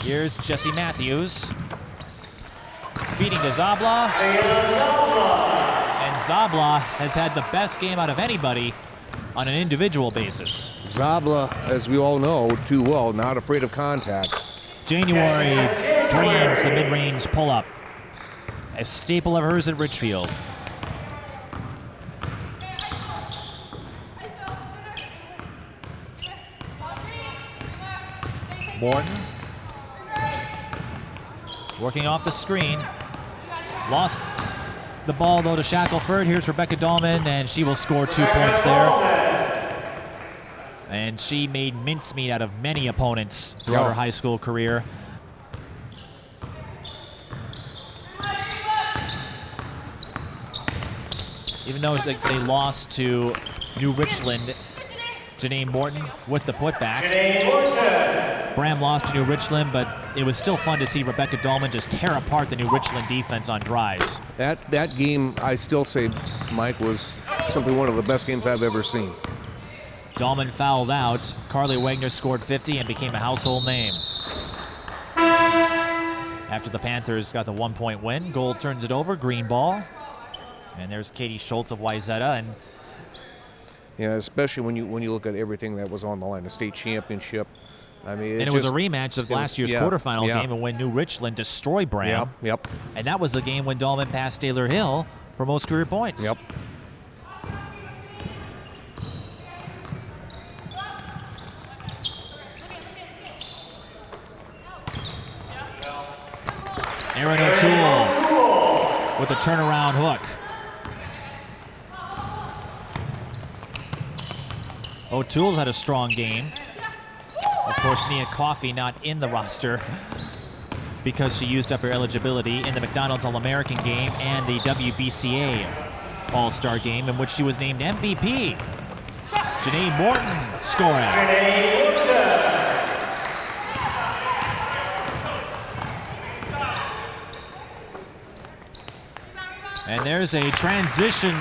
S1: Here's Jessie Mathews, feeding to Szabla. And Szabla has had the best game out of anybody on an individual basis.
S2: Szabla, as we all know too well, not afraid of contact.
S1: January dreams the mid-range pull-up, a staple of hers at Richfield. Morton working off the screen. Lost the ball though to Shackelford. Here's Rebekah Dahlman, and she will score 2 points there. And she made mincemeat out of many opponents throughout her high school career. Even though they lost to New Richland, Janay Morton with the putback. Bram lost to New Richland, but it was still fun to see Rebekah Dahlman just tear apart the New Richland defense on drives.
S2: That game, I still say, Mike, was simply one of the best games I've ever seen.
S1: Dahlman fouled out. Carly Wagner scored 50 and became a household name. After the Panthers got the 1-point win, Gold turns it over, green ball. And there's Katie Schultz of Wayzata. And
S2: yeah, especially when you look at everything that was on the line, the state championship. I mean,
S1: it was a rematch of last year's quarterfinal game and when New Richland destroyed Bram.
S2: Yep.
S1: And that was the game when Dahlman passed Taylor Hill for most career points.
S2: Yep.
S1: Aaron O'Toole with a turnaround hook. O'Toole's had a strong game. Of course, Nia Coffey not in the roster because she used up her eligibility in the McDonald's All-American game and the WBCA All-Star game in which she was named MVP. Janay Morton scoring. And there's a transition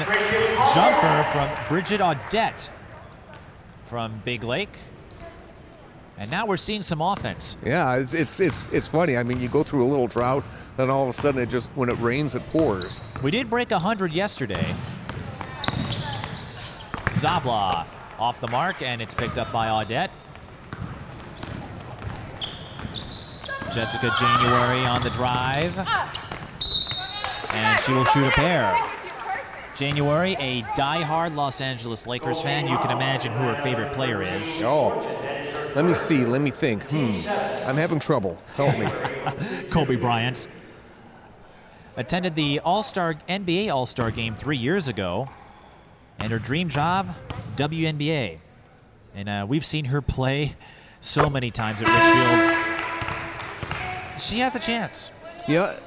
S1: jumper from Bridget Audette from Big Lake. And now we're seeing some offense.
S2: Yeah, it's funny. I mean, you go through a little drought, then all of a sudden it just, when it rains, it pours.
S1: We did break 100 yesterday. Szabla off the mark, and it's picked up by Audette. Jessica January on the drive. And she will shoot a pair. January, a die-hard Los Angeles Lakers fan. You can imagine who her favorite player is.
S2: Oh, let me see, let me think. I'm having trouble. Help me.
S1: Kobe Bryant. Attended the NBA All-Star game 3 years ago. And her dream job, WNBA. And we've seen her play so many times at Richfield. She has a chance.
S2: Yeah.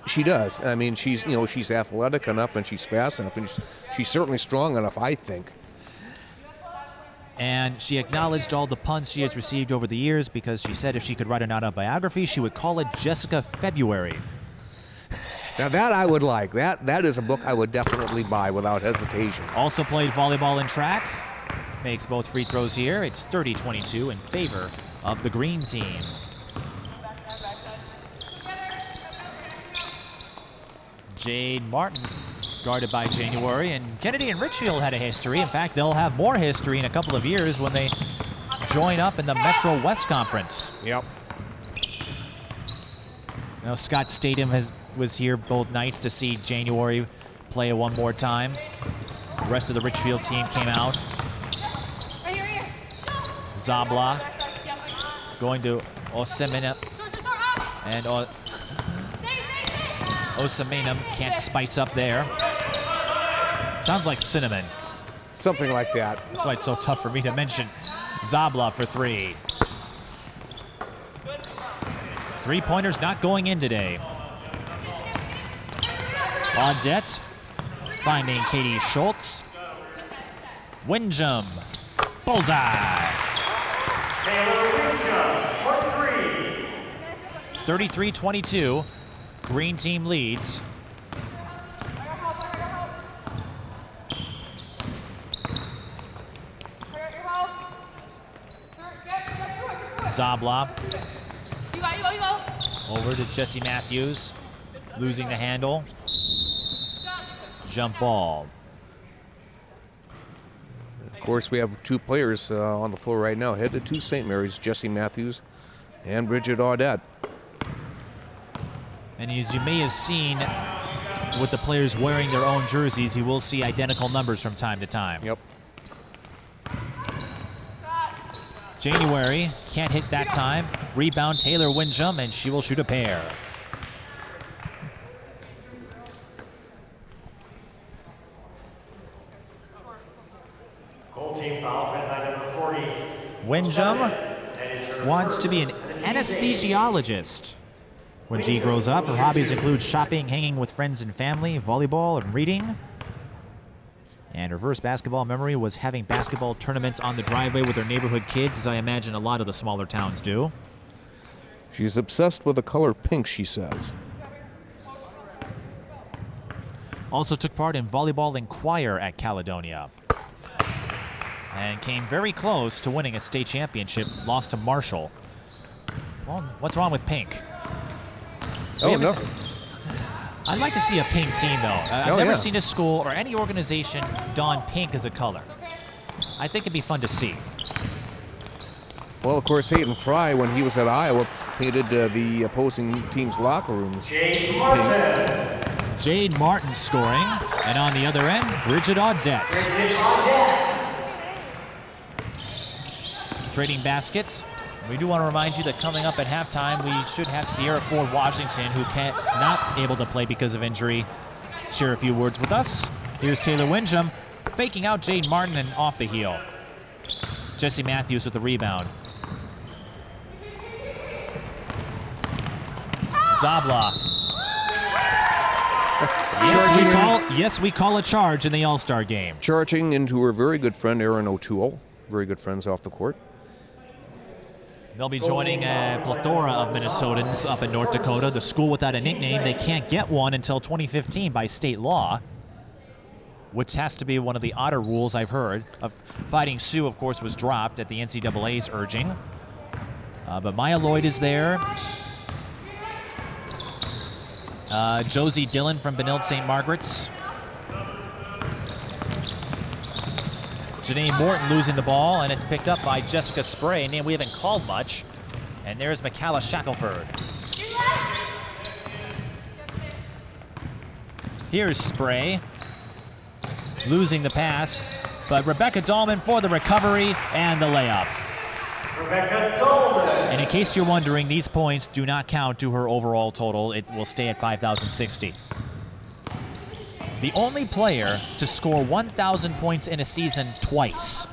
S2: She does. I mean, she's athletic enough and she's fast enough and she's certainly strong enough, I think.
S1: And she acknowledged all the puns she has received over the years because she said if she could write an autobiography, she would call it Jessica February.
S2: Now that I would like. That is a book I would definitely buy without hesitation.
S1: Also played volleyball and track. Makes both free throws here. It's 30-22 in favor of the green team. Jade Martin guarded by January, and Kennedy and Richfield had a history. In fact, they'll have more history in a couple of years when they join up in the Metro West Conference.
S2: Yep.
S1: Now Scott Stadium was here both nights to see January play one more time. The rest of the Richfield team came out. Szabla going to Osemenam and Osemenam can't spice up there. Sounds like cinnamon.
S2: Something like that.
S1: That's why it's so tough for me to mention. Szabla for three. Three-pointers not going in today. Audette finding Katie Schultz. Winjum. Bullseye. 33-22. Green team leads. Szabla. Over to Jessie Mathews. Losing the handle. Jump ball.
S2: Of course, we have two players on the floor right now, headed to St. Mary's, Jessie Mathews and Bridget Audette.
S1: And as you may have seen with the players wearing their own jerseys, you will see identical numbers from time to time.
S2: Yep.
S1: January can't hit that time. Rebound Taylor Winjum, and she will shoot a pair.
S20: Goal team foul by number 40.
S1: Winjum wants to be an anesthesiologist. When she grows up, her hobbies include shopping, hanging with friends and family, volleyball, and reading. And her first basketball memory was having basketball tournaments on the driveway with her neighborhood kids, as I imagine a lot of the smaller towns do.
S2: She's obsessed with the color pink, she says.
S1: Also took part in volleyball and choir at Caledonia. And came very close to winning a state championship, lost to Marshall. Well, what's wrong with pink?
S2: No.
S1: I'd like to see a pink team, though. I've never seen a school or any organization don pink as a color. I think it'd be fun to see.
S2: Well, of course, Hayden Fry, when he was at Iowa, painted the opposing team's locker rooms.
S1: Jade Martin scoring. And on the other end, Bridget Audette. Trading baskets. We do want to remind you that coming up at halftime, we should have Sierra Ford Washington, who not able to play because of injury, share a few words with us. Here's Taylor Winjum faking out Jade Martin and off the heel. Jessie Mathews with the rebound. Szabla. Yes, we call a charge in the All-Star game.
S2: Charging into her very good friend, Erin O'Toole. Very good friends off the court.
S1: They'll be joining a plethora of Minnesotans up in North Dakota. The school without a nickname, they can't get one until 2015 by state law, which has to be one of the odder rules I've heard. Fighting Sioux, of course, was dropped at the NCAA's urging. But Maya Lloyd is there. Josie Dillon from Benilde St. Margaret's. Janay Morton losing the ball, and it's picked up by Jessica Spray, a name we haven't called much. And there's McCalla Shackelford. Here's Spray, losing the pass, but Rebekah Dahlman for the recovery and the layup.
S20: Rebekah Dahlman.
S1: And in case you're wondering, these points do not count to her overall total. It will stay at 5,060. The only player to score 1,000 points in a season twice.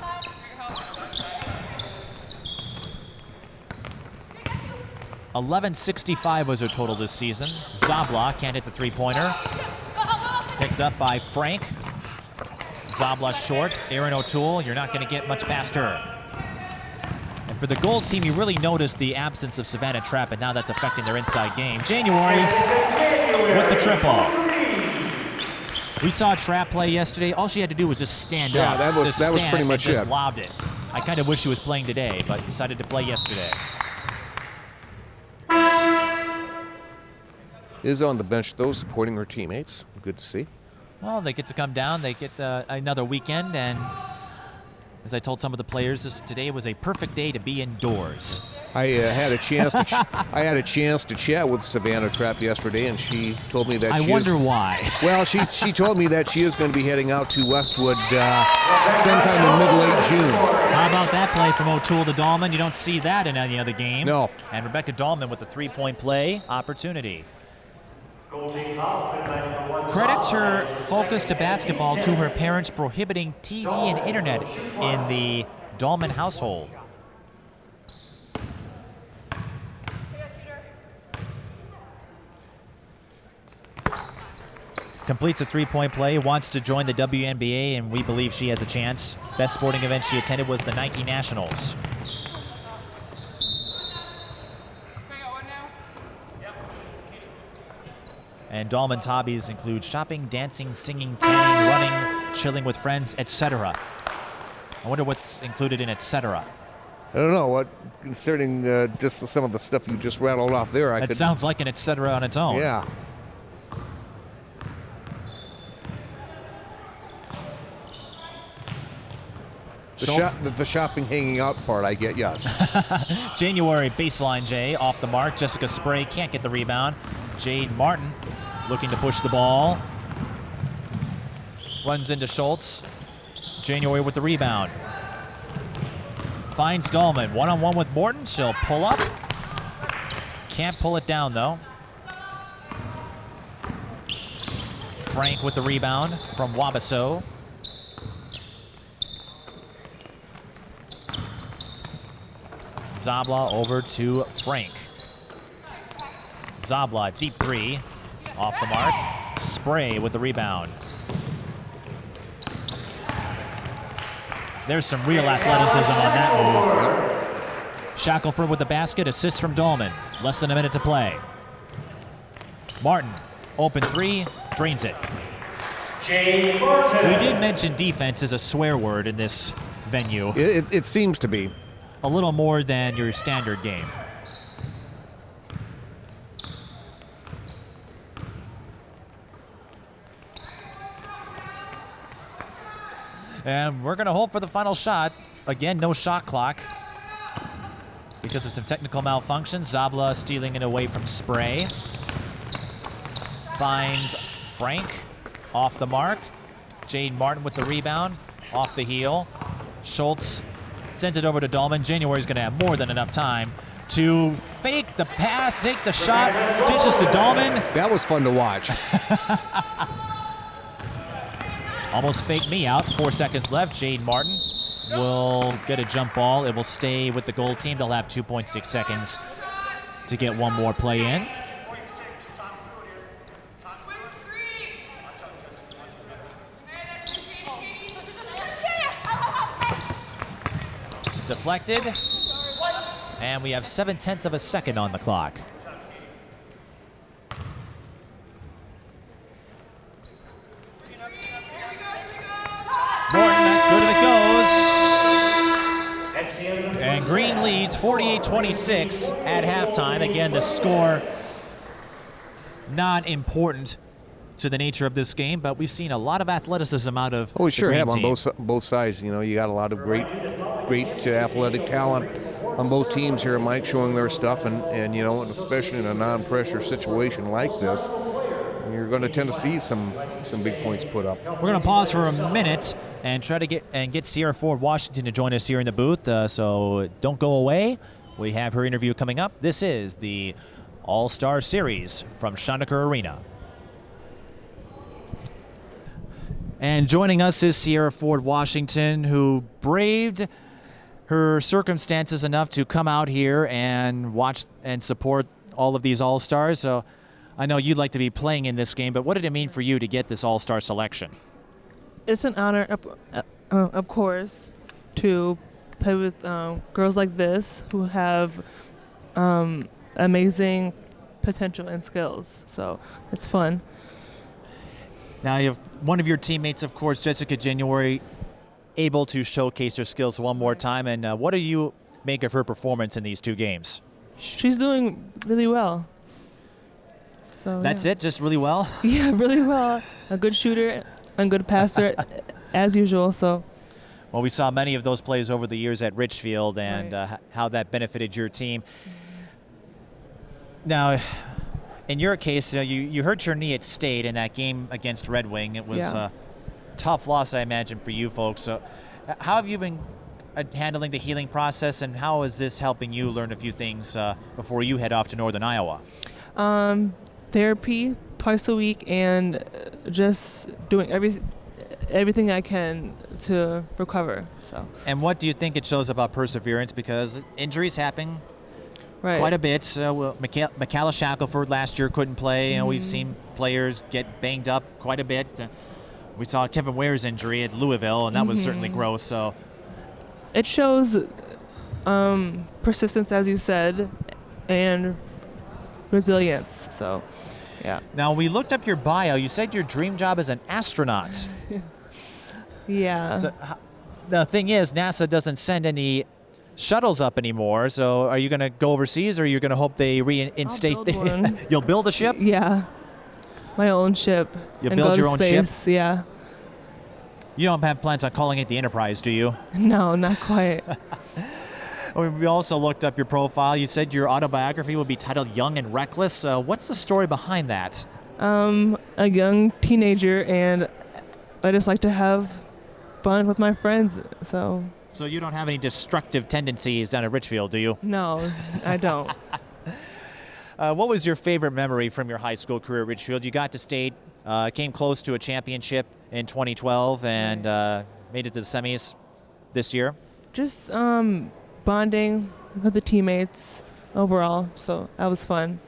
S1: $1,165 was her total this season. Szabla can't hit the three-pointer. Picked up by Frank. Szabla short. Erin O'Toole, you're not going to get much past her. And for the gold team, you really notice the absence of Savanna Trapp, and now that's affecting their inside game. January with the triple. We saw Trapp play yesterday. All she had to do was just stand up.
S2: Yeah, that was pretty much it.
S1: Just lobbed it. I kind of wish she was playing today, but decided to play yesterday.
S2: Is on the bench, though, supporting her teammates. Good to see.
S1: Well, they get to come down. They get another weekend, and as I told some of the players, today was a perfect day to be indoors.
S2: I had a chance to chat with Savanna Trapp yesterday, and she told me that
S1: I wonder why.
S2: Well, she told me that she is going to be heading out to Westwood sometime in mid-late June.
S1: How about that play from O'Toole to Dahlman? You don't see that in any other game.
S2: No.
S1: And Rebekah Dahlman with a three-point play opportunity. Credits her focus to basketball to her parents prohibiting TV and internet in the Dahlman household. Completes a three-point play, wants to join the WNBA, and we believe she has a chance. Best sporting event she attended was the Nike Nationals. And Dahlman's hobbies include shopping, dancing, singing, tanning, running, chilling with friends, etc. I wonder what's included in etc.
S2: I don't know. Concerning just some of the stuff you just rattled off there,
S1: It sounds like an etc. on its own.
S2: Yeah. The shopping hanging out part, I get, yes.
S1: January baseline J off the mark. Jessica Spray can't get the rebound. Jade Martin looking to push the ball. Runs into Schultz. January with the rebound. Finds Dahlman. One-on-one with Morton. She'll pull up. Can't pull it down, though. Frank with the rebound from Wabasso. Szabla over to Frank. Szabla, deep three, off the mark. Spray with the rebound. There's some real athleticism on that move. Shackelford with the basket, assist from Dahlman. Less than a minute to play. Martin, open three, drains it. We did mention defense is a swear word in this venue.
S2: It seems to be.
S1: A little more than your standard game. And we're going to hope for the final shot. Again, no shot clock because of some technical malfunction. Szabla stealing it away from Spray. Finds Frank off the mark. Jade Martin with the rebound, off the heel. Schultz sent it over to Dahlman. January's going to have more than enough time to fake the pass, take the shot, dishes to Dahlman.
S2: That was fun to watch.
S1: Almost faked me out. 4 seconds left. Jade Martin will get a jump ball. It will stay with the goal team. They'll have 2.6 seconds to get one more play in. Deflected. And we have 0.7 of a second on the clock. Morton, good as it goes. And Green leads 48-26 at halftime. Again, the score not important to the nature of this game, but we've seen a lot of athleticism out of
S2: we sure
S1: the
S2: have
S1: Green
S2: on
S1: team.
S2: both sides. You know, you got a lot of great athletic talent on both teams here, Mike, showing their stuff, and you know, especially in a non-pressure situation like this, you're going to tend to see some big points put up.
S1: We're going to pause for a minute and try to get Sierra Ford Washington to join us here in the booth. So don't go away. We have her interview coming up. This is the All-Star Series from Schoenecker Arena. And joining us is Sierra Ford Washington, who braved her circumstances enough to come out here and watch and support all of these All-Stars. So I know you'd like to be playing in this game, but what did it mean for you to get this All-Star selection?
S14: It's an honor, of course, to play with girls like this who have amazing potential and skills. So it's fun.
S1: Now you have one of your teammates, of course, Jessica January, able to showcase her skills one more time. And what do you make of her performance in these two games?
S14: She's doing really well. So
S1: that's it, just really well?
S14: Yeah, really well. A good shooter, a good passer, as usual. So.
S1: Well, we saw many of those plays over the years at Richfield and how that benefited your team. Now, in your case, you hurt your knee at State in that game against Red Wing. It was a tough loss, I imagine, for you folks. So how have you been handling the healing process, and how is this helping you learn a few things before you head off to Northern Iowa?
S14: Therapy twice a week and just doing everything I can to recover. So.
S1: And what do you think it shows about perseverance? Because injuries happen quite a bit. Michaela Shackelford last year couldn't play. You know, we've seen players get banged up quite a bit. We saw Kevin Ware's injury at Louisville, and that was certainly gross. So
S14: it shows persistence, as you said, and resilience. So, yeah.
S1: Now, we looked up your bio. You said your dream job is an astronaut.
S14: Yeah.
S1: So, the thing is, NASA doesn't send any shuttles up anymore. So, are you going to go overseas, or are you going to hope they reinstate?
S14: One.
S1: You'll build a ship?
S14: Yeah. My own ship.
S1: You'll build your own
S14: ship? Yeah.
S1: You don't have plans on calling it the Enterprise, do you?
S14: No, not quite.
S1: We also looked up your profile. You said your autobiography would be titled Young and Reckless. What's the story behind that?
S14: A young teenager, and I just like to have fun with my friends. So
S1: you don't have any destructive tendencies down at Richfield, do you?
S14: No, I don't.
S1: What was your favorite memory from your high school career at Richfield? You got to State, came close to a championship in 2012, and made it to the semis this year.
S14: Just bonding with the teammates overall, so that was fun.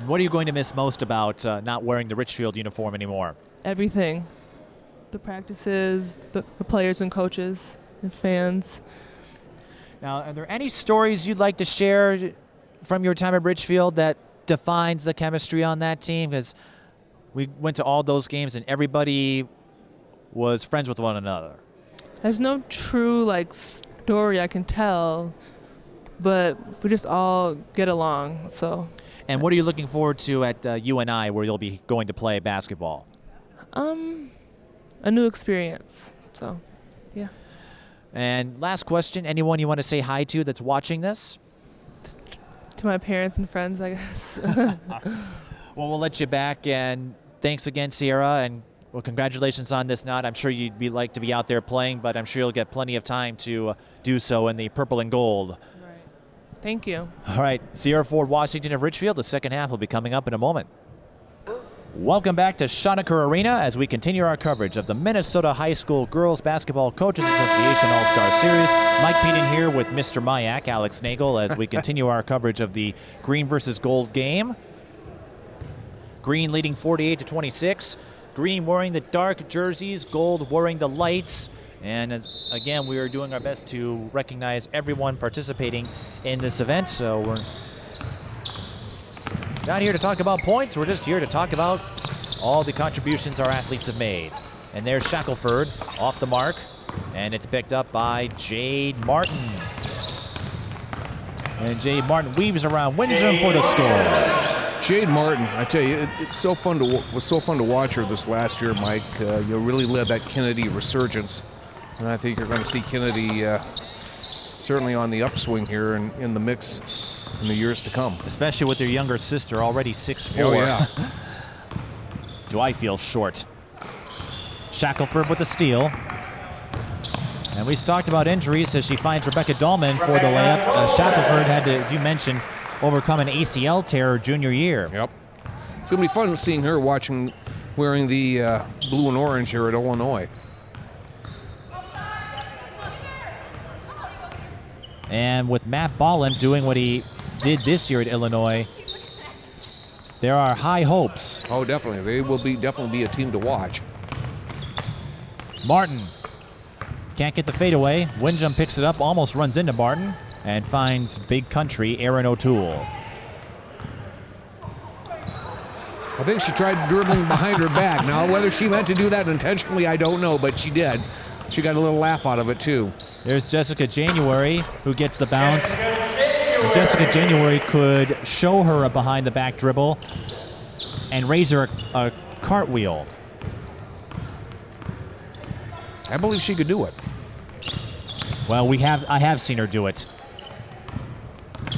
S1: What are you going to miss most about not wearing the Richfield uniform anymore?
S14: Everything. The practices, the players and coaches, and fans.
S1: Now, are there any stories you'd like to share from your time at Richfield that defines the chemistry on that team? Because we went to all those games and everybody was friends with one another.
S14: There's no true like story I can tell, but we just all get along. So.
S1: And what are you looking forward to at UNI, where you'll be going to play basketball?
S14: A new experience. So, yeah.
S1: And last question, anyone you want to say hi to that's watching this?
S14: To my parents and friends, I guess.
S1: Well, we'll let you back, and thanks again, Sierra, and well, congratulations on this nod. I'm sure you'd like to be out there playing, but I'm sure you'll get plenty of time to do so in the purple and gold.
S14: Right. Thank you.
S1: All right, Sierra Ford Washington of Richfield. The second half will be coming up in a moment. Welcome back to Schoenecker Arena as we continue our coverage of the Minnesota High School Girls Basketball Coaches Association All-Star Series. Mike Peden here with Mr. Mayak, Alex Nagel, as we continue our coverage of the green versus gold game. Green leading 48-26. Green wearing the dark jerseys, gold wearing the lights. And again, we are doing our best to recognize everyone participating in this event. So we're not here to talk about points. We're just here to talk about all the contributions our athletes have made. And there's Shackelford off the mark. And it's picked up by Jade Martin. And Jade Martin weaves around Winjum for the score.
S2: Jade Martin, I tell you, was so fun to watch her this last year, Mike. You really led that Kennedy resurgence. And I think you're going to see Kennedy certainly on the upswing here and in the mix in the years to come.
S1: Especially with their younger sister, already 6'4".
S2: Oh, yeah.
S1: Do I feel short? Shackelford with the steal. And we talked about injuries as she finds Rebekah Dahlman for the layup. Shackelford had to, as you mentioned, overcome an ACL tear her junior year.
S2: Yep. It's going to be fun seeing her wearing the blue and orange here at Illinois.
S1: And with Matt Bolland doing what he did this year at Illinois, there are high hopes.
S2: Oh, definitely. They will definitely be a team to watch.
S1: Martin can't get the fadeaway. Winjum picks it up, almost runs into Martin, and finds big country Aaron O'Toole.
S2: I think she tried dribbling behind her back. Now, whether she meant to do that intentionally, I don't know, but she did. She got a little laugh out of it, too.
S1: There's Jessica January, who gets the bounce. And Jessica January could show her a behind-the-back dribble and raise her a cartwheel.
S2: I believe she could do it.
S1: Well, I have seen her do it.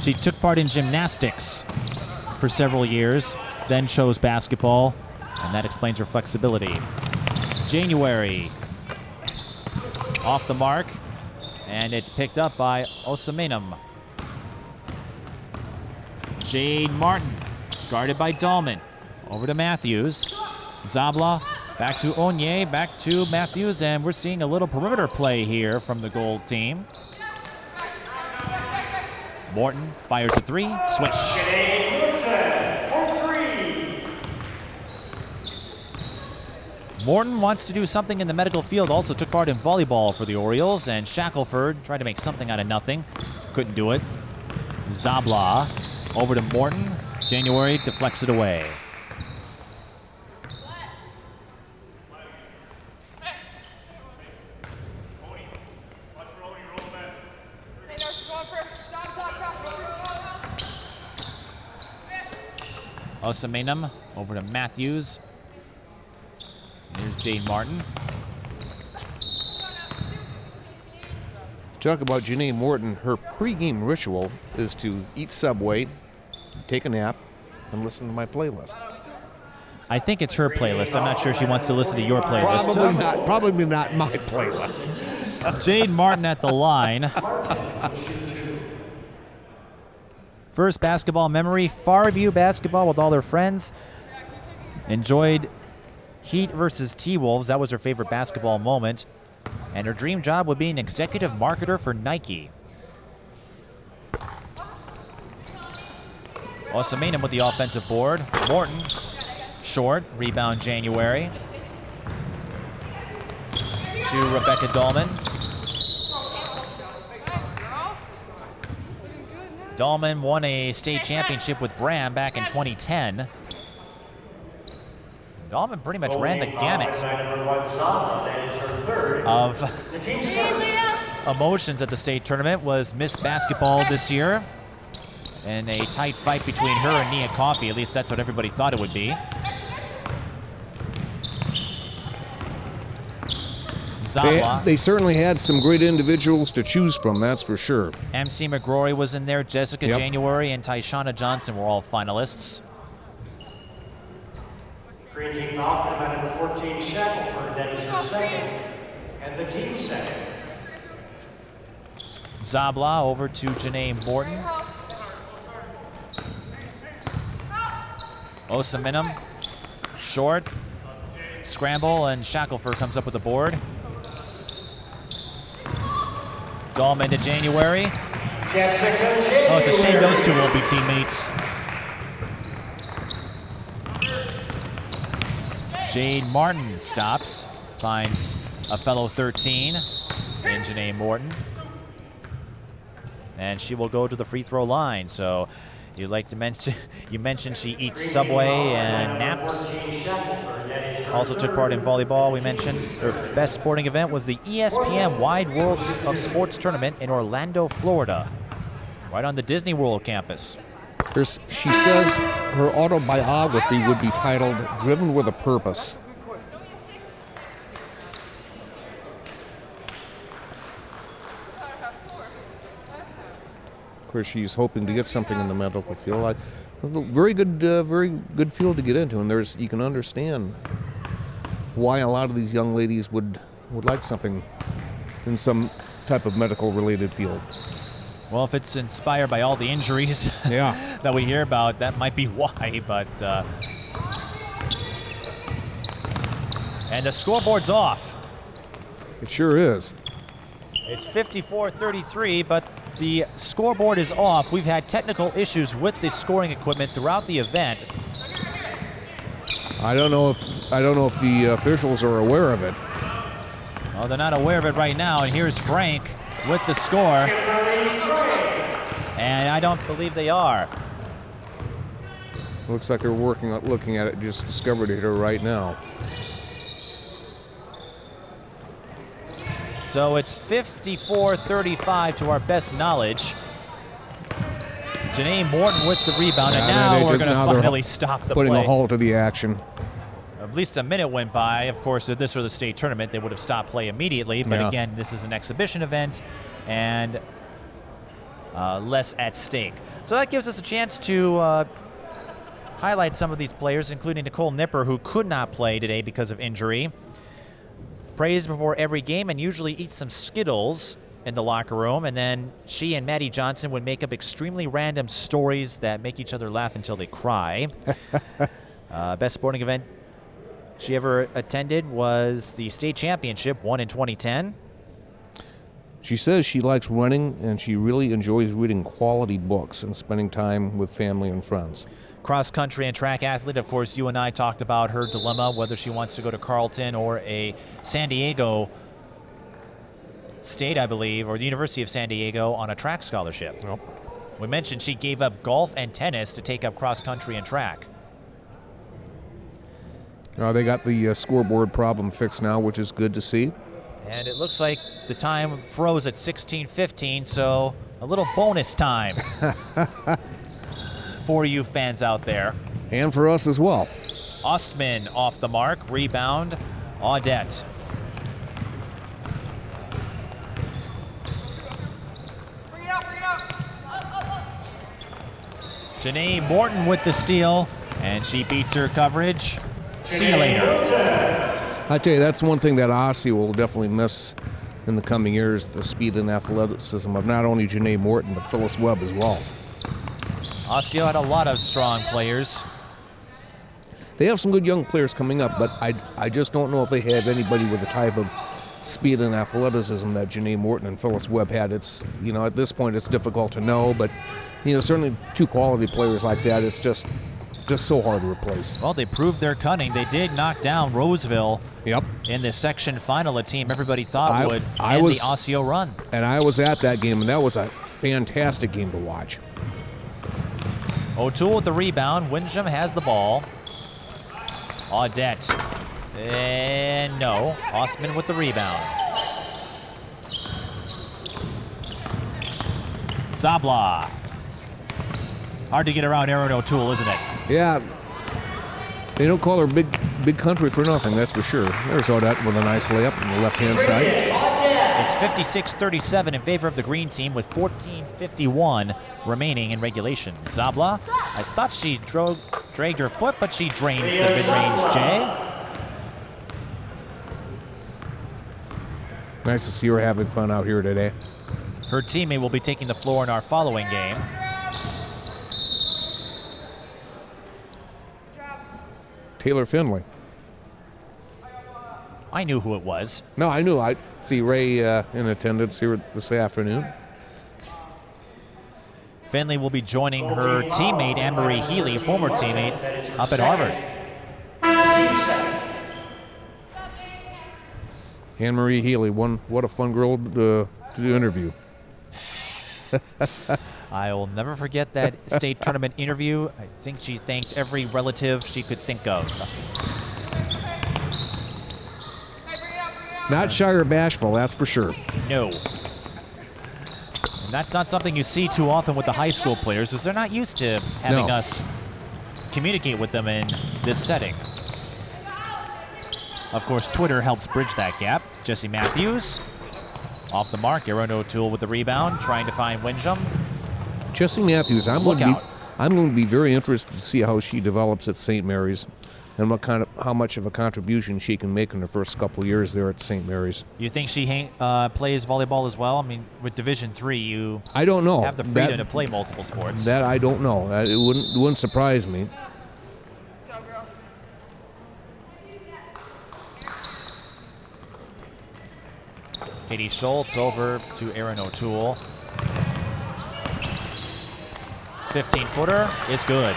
S1: She took part in gymnastics for several years, then chose basketball, and that explains her flexibility. January off the mark, and it's picked up by Osemenam. Jade Martin, guarded by Dahlman. Over to Mathews. Szabla, back to Onye, back to Mathews, and we're seeing a little perimeter play here from the gold team. Morton fires a three, swish. Morton wants to do something in the medical field, also took part in volleyball for the Orioles, and Shackelford tried to make something out of nothing. Couldn't do it. Szabla over to Morton. January deflects it away. Osemenam over to Mathews. Here's Jade Martin.
S2: Talk about Janay Morton. Her pregame ritual is to eat Subway, take a nap, and listen to my playlist.
S1: I think it's her playlist. I'm not sure she wants to listen to your playlist.
S2: Probably not my playlist.
S1: Jade Martin at the line. First basketball memory, Farview basketball with all their friends. Enjoyed Heat versus T-Wolves. That was her favorite basketball moment. And her dream job would be an executive marketer for Nike. Osemenam with the offensive board. Morton, short, rebound January. To Rebekah Dahlman. Dahlman won a state championship with Bram back in 2010. Dahlman pretty much ran the gamut of emotions at the state tournament, was Miss Basketball this year. And a tight fight between her and Nia Coffey, at least that's what everybody thought it would be. Szabla.
S2: They certainly had some great individuals to choose from, that's for sure.
S1: MC McGrory was in there, Jessica January and Tyseanna Johnson were all finalists.
S20: Green team off by number 14, Shackelford, that is her second, and the team second.
S1: Szabla over to Janay Morton. Osemenam, short, scramble, and Shackelford comes up with the board. Dahlman to January. Oh, it's a shame those two won't be teammates. Jade Martin stops, finds a fellow 13 in Janay Morton. And she will go to the free throw line. So you'd like to mention, you mentioned she eats Subway and naps. Also took part in volleyball, we mentioned. Her best sporting event was the ESPN Wide Worlds of Sports Tournament in Orlando, Florida, right on the Disney World campus.
S2: She says her autobiography would be titled Driven with a Purpose. Of course, she's hoping to get something in the medical field. Very good field to get into, and you can understand why a lot of these young ladies would like something in some type of medical-related field.
S1: Well, if it's inspired by all the injuries that we hear about, that might be why, but... and the scoreboard's off.
S2: It sure is.
S1: It's 54-33, but the scoreboard is off. We've had technical issues with the scoring equipment throughout the event.
S2: I don't know if the officials are aware of it.
S1: Well, they're not aware of it right now, and here's Frank with the score. And I don't believe they are.
S2: Looks like they're looking at it, just discovered it here right now.
S1: So it's 54-35 to our best knowledge. Janay Morton with the rebound, and now we're going to finally stop the play.
S2: Putting a halt to the action.
S1: At least a minute went by. Of course, if this were the state tournament, they would have stopped play immediately. But again, this is an exhibition event, and less at stake. So that gives us a chance to highlight some of these players, including Nicole Nipper, who could not play today because of injury. Prays before every game and usually eats some Skittles in the locker room, and then she and Maddie Johnson would make up extremely random stories that make each other laugh until they cry. Best sporting event she ever attended was the state championship, won in 2010.
S2: She says she likes running, and she really enjoys reading quality books and spending time with family and friends.
S1: Cross country and track athlete, of course, you and I talked about her dilemma, whether she wants to go to Carleton or a San Diego State, I believe, or the University of San Diego on a track scholarship.
S2: Yep.
S1: We mentioned she gave up golf and tennis to take up cross country and track.
S2: They got the scoreboard problem fixed now, which is good to see.
S1: And it looks like the time froze at 16:15, so a little bonus time for you fans out there.
S2: And for us as well.
S1: Ostman off the mark, rebound, Audette. Janay Morton with the steal, and she beats her coverage. See you later.
S2: I tell you, that's one thing that Osseo will definitely miss in the coming years, the speed and athleticism of not only Janay Morton, but Phyllis Webb as well.
S1: Osseo had a lot of strong players.
S2: They have some good young players coming up, but I just don't know if they have anybody with the type of speed and athleticism that Janay Morton and Phyllis Webb had. It's, at this point it's difficult to know, but, certainly two quality players like that, it's just so hard to replace.
S1: Well, they proved their cunning. They did knock down Roseville in the section final, a team everybody thought would end the Osseo run.
S2: And I was at that game, and that was a
S7: fantastic game to watch.
S1: O'Toole with the rebound. Winjum has the ball. Audette. And no. Ostman with the rebound. Szabla. Hard to get around Aaron O'Toole, isn't it?
S7: Yeah. They don't call her big country for nothing, that's for sure. There's Audette with a nice layup on the left-hand side.
S1: It's 56-37 in favor of the green team with 14:51 remaining in regulation. Szabla, I thought she dragged her foot, but she drains the mid-range J.
S7: Nice to see her having fun out here today.
S1: Her teammate will be taking the floor in our following game.
S7: Taylor Finley.
S1: I knew who it was.
S7: No, I knew. I see Ray in attendance here this afternoon.
S1: Finley will be joining her teammate, Anne-Marie Healy, former teammate, up at Harvard.
S7: Anne-Marie Healy, what a fun girl to interview.
S1: I will never forget that state tournament interview. I think she thanked every relative she could think of.
S7: Not shy or bashful, that's for sure.
S1: No. And that's not something you see too often with the high school players, because they're not used to having us communicate with them in this setting. Of course, Twitter helps bridge that gap. Jessie Mathews off the mark. Aaron O'Toole with the rebound, trying to find Winjum.
S7: Jessie Mathews, I'm going to be very interested to see how she develops at St. Mary's and how much of a contribution she can make in her first couple of years there at St. Mary's.
S1: You think she plays volleyball as well? I mean, with Division III, you
S7: I don't know.
S1: have the freedom to play multiple sports.
S7: That I don't know. It wouldn't surprise me.
S1: Katie Schultz over to Aaron O'Toole. 15-footer is good.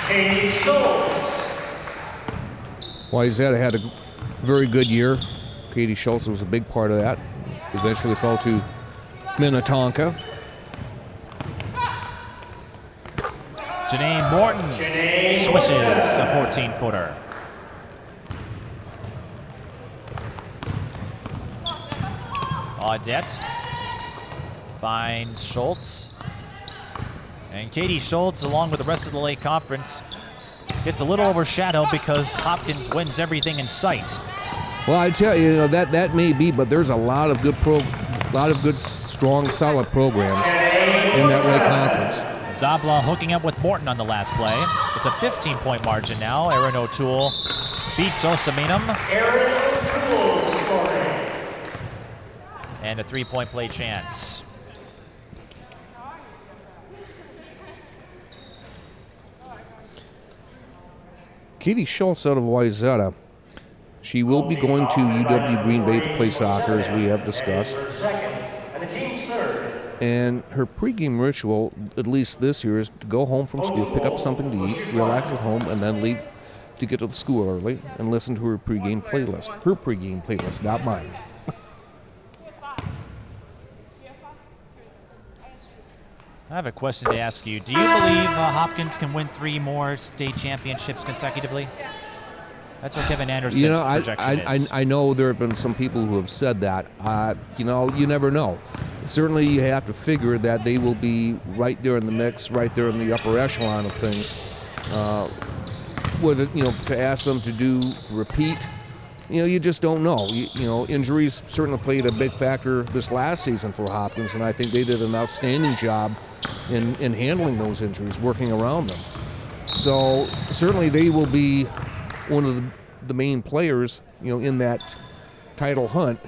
S20: Katie Schultz.
S7: Wayzata had a very good year. Katie Schultz was a big part of that. Eventually fell to Minnetonka.
S1: Janay Morton swishes a 14-footer. Audette finds Schultz. And Katie Schultz, along with the rest of the Lake Conference, gets a little overshadowed because Hopkins wins everything in sight.
S7: Well, I tell you, that may be, but there's a lot of good, strong, solid programs in that Lake Conference.
S1: Szabla hooking up with Morton on the last play. It's a 15-point margin now. Aaron O'Toole beats Osemenam. And a 3-point play chance.
S7: Katie Schultz out of Wayzata. She will be going to UW Green Bay to play soccer, as we have discussed. And her pregame ritual, at least this year, is to go home from school, pick up something to eat, relax at home, and then leave to get to the school early and listen to her pregame playlist. Her pregame playlist, not mine.
S1: I have a question to ask you. Do you believe Hopkins can win 3 more state championships consecutively? That's what Kevin Anderson's projection is.
S7: I know there have been some people who have said that. You never know. Certainly you have to figure that they will be right there in the mix, right there in the upper echelon of things. Whether, to ask them to repeat, you just don't know. Injuries certainly played a big factor this last season for Hopkins, and I think they did an outstanding job in handling those injuries, working around them. So certainly they will be one of the main players, in that title hunt.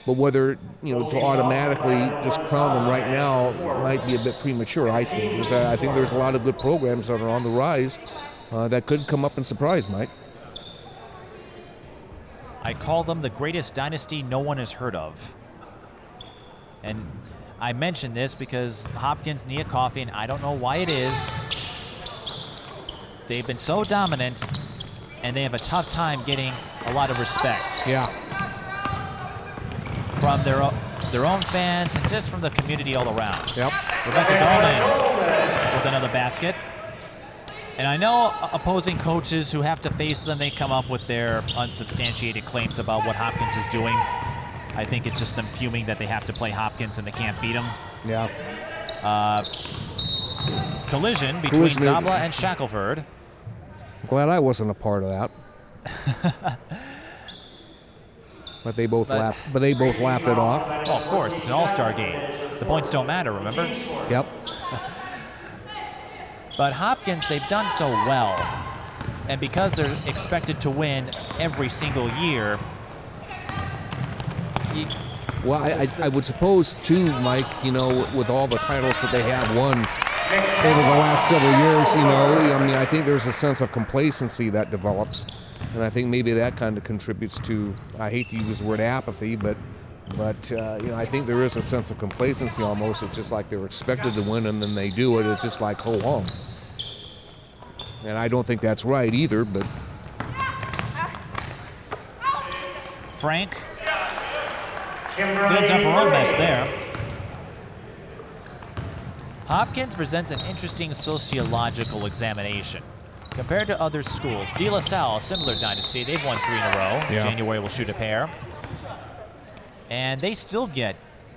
S7: But whether, to automatically just crown them right now might be a bit premature, I think. Because I think there's a lot of good programs that are on the rise that could come up and surprise, Mike.
S1: I call them the greatest dynasty no one has heard of. And I mention this because Hopkins, Nia Coffey, and I don't know why it is, they've been so dominant, and they have a tough time getting a lot of respect.
S7: Yeah.
S1: From their their own fans, and just from the community all around.
S7: Yep.
S1: Rebekah Dahlman with another basket. And I know opposing coaches who have to face them, they come up with their unsubstantiated claims about what Hopkins is doing. I think it's just them fuming that they have to play Hopkins and they can't beat them.
S7: Yeah.
S1: Collision between Szabla and Shackelford.
S7: I'm glad I wasn't a part of that. But they both laughed. But they both laughed it off.
S1: Oh, of course, it's an all-star game. The points don't matter, remember?
S7: Yep.
S1: But Hopkins, they've done so well, and because they're expected to win every single year.
S7: Well, I would suppose too, Mike. You know, with all the titles that they have won over the last several years, you know, I mean, I think there's a sense of complacency that develops. And I think maybe that kind of contributes to, I hate to use the word apathy, but you know, I think there is a sense of complacency almost. It's just like they're expected to win, and then they do it. It's just like, ho hum. And I don't think that's right either, but.
S1: Frank cleans up her own mess there. Hopkins presents an interesting sociological examination. Compared to other schools, DeLaSalle, a similar dynasty, they've won 3 in a row.
S7: Yeah.
S1: January will shoot a pair. And they still get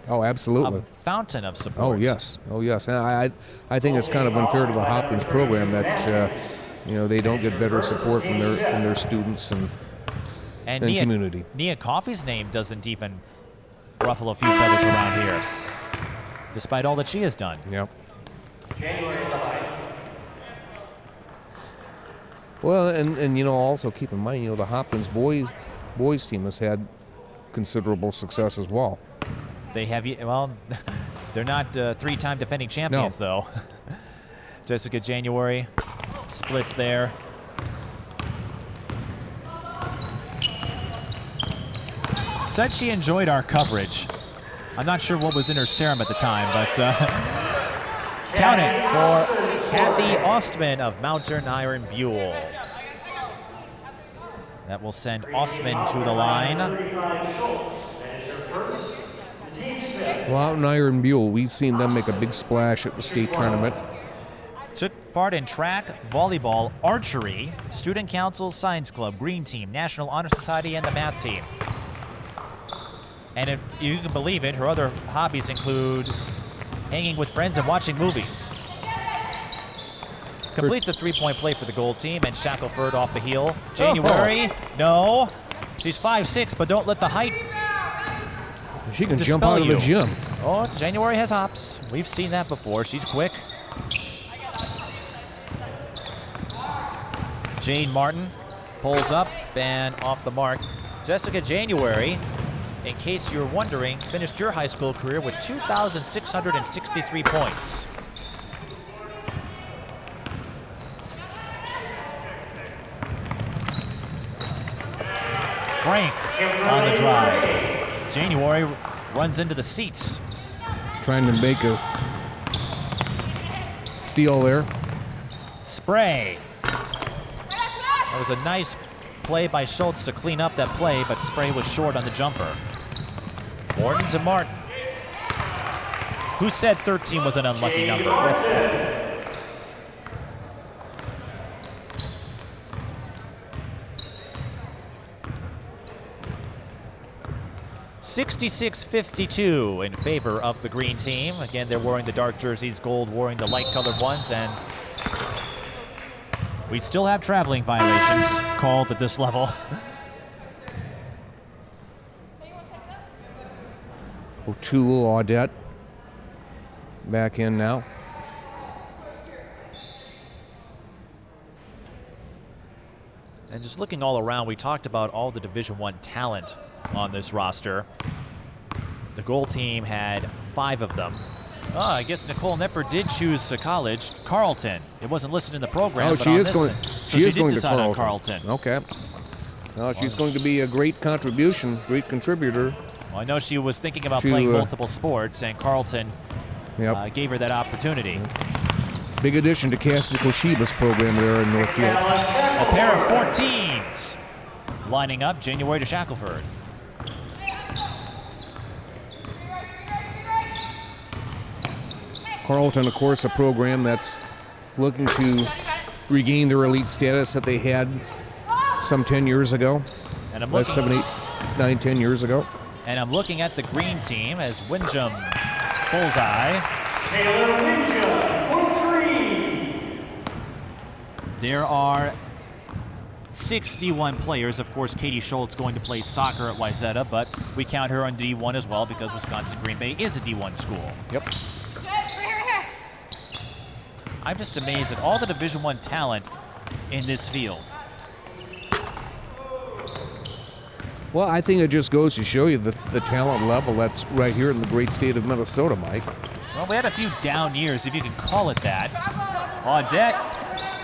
S7: absolutely.
S1: a fountain of support.
S7: Oh, yes. Oh, yes. And I think it's kind of unfair to the Hopkins program that, you know, they don't get better support from their students and community.
S1: Nia Coffey's name doesn't even ruffle a few feathers around here, despite all that she has done.
S7: Yep. Well, and you know, also keep in mind, you know, the Hopkins boys team has had considerable success as well.
S1: They have, well, they're not 3-time defending champions, though. Jessica January splits there. Said she enjoyed our coverage. I'm not sure what was in her serum at the time, but count it for Kathy Ostman of Mountain Iron-Buhl. That will send Ostman to the line.
S7: Well, out in Iron-Buhl, we've seen them make a big splash at the state tournament.
S1: Took part in track, volleyball, archery, student council, science club, green team, National Honor Society, and the math team. And if you can believe it, her other hobbies include hanging with friends and watching movies. Completes a 3-point play for the gold team, and Shackelford off the heel. January, no. She's 5'6", but don't let the height
S7: She can jump out of the gym.
S1: Oh, January has hops. We've seen that before. She's quick. Jane Martin pulls up and off the mark. Jessica January, in case you're wondering, finished your high school career with 2,663 points. Frank on the drive. January runs into the seats.
S7: Trying to make a steal there.
S1: Spray. That was a nice play by Schultz to clean up that play, but Spray was short on the jumper. Morton to Martin. Who said 13 was an unlucky number? 66-52 in favor of the green team. Again, they're wearing the dark jerseys, gold wearing the light colored ones, and we still have traveling violations called at this level.
S7: O'Toole, Audette back in now.
S1: And just looking all around, we talked about all the Division I talent on this roster. The gold team had 5 of them. Oh, I guess Nicole Nipper did choose a college, Carleton. It wasn't listed in the program.
S7: Oh,
S1: but
S7: she
S1: on
S7: is
S1: this
S7: going.
S1: one.
S7: She is going to
S1: decide on
S7: Carleton.
S1: Carleton.
S7: Okay. Well, she's going to be a great contribution, great contributor.
S1: Well, I know she was thinking about playing multiple sports, and Carleton gave her that opportunity.
S7: Big addition to Cassidy Koshiba's program there in Northfield.
S1: A pair of 14s lining up, January to Shackelford.
S7: Carleton, of course, a program that's looking to regain their elite status that they had some 10 years ago.
S1: And I'm
S7: looking, 7, 8, 9, 10 years ago.
S1: And I'm looking at the green team as Winjum bullseye.
S20: Taylor Winjum for 3.
S1: There are 61 players. Of course, Katie Schultz going to play soccer at Wayzata, but we count her on D1 as well because Wisconsin Green Bay is a D1 school.
S7: Yep.
S1: I'm just amazed at all the Division I talent in this field.
S7: Well, I think it just goes to show you the talent level that's right here in the great state of Minnesota, Mike.
S1: Well, we had a few down years, if you can call it that. On deck,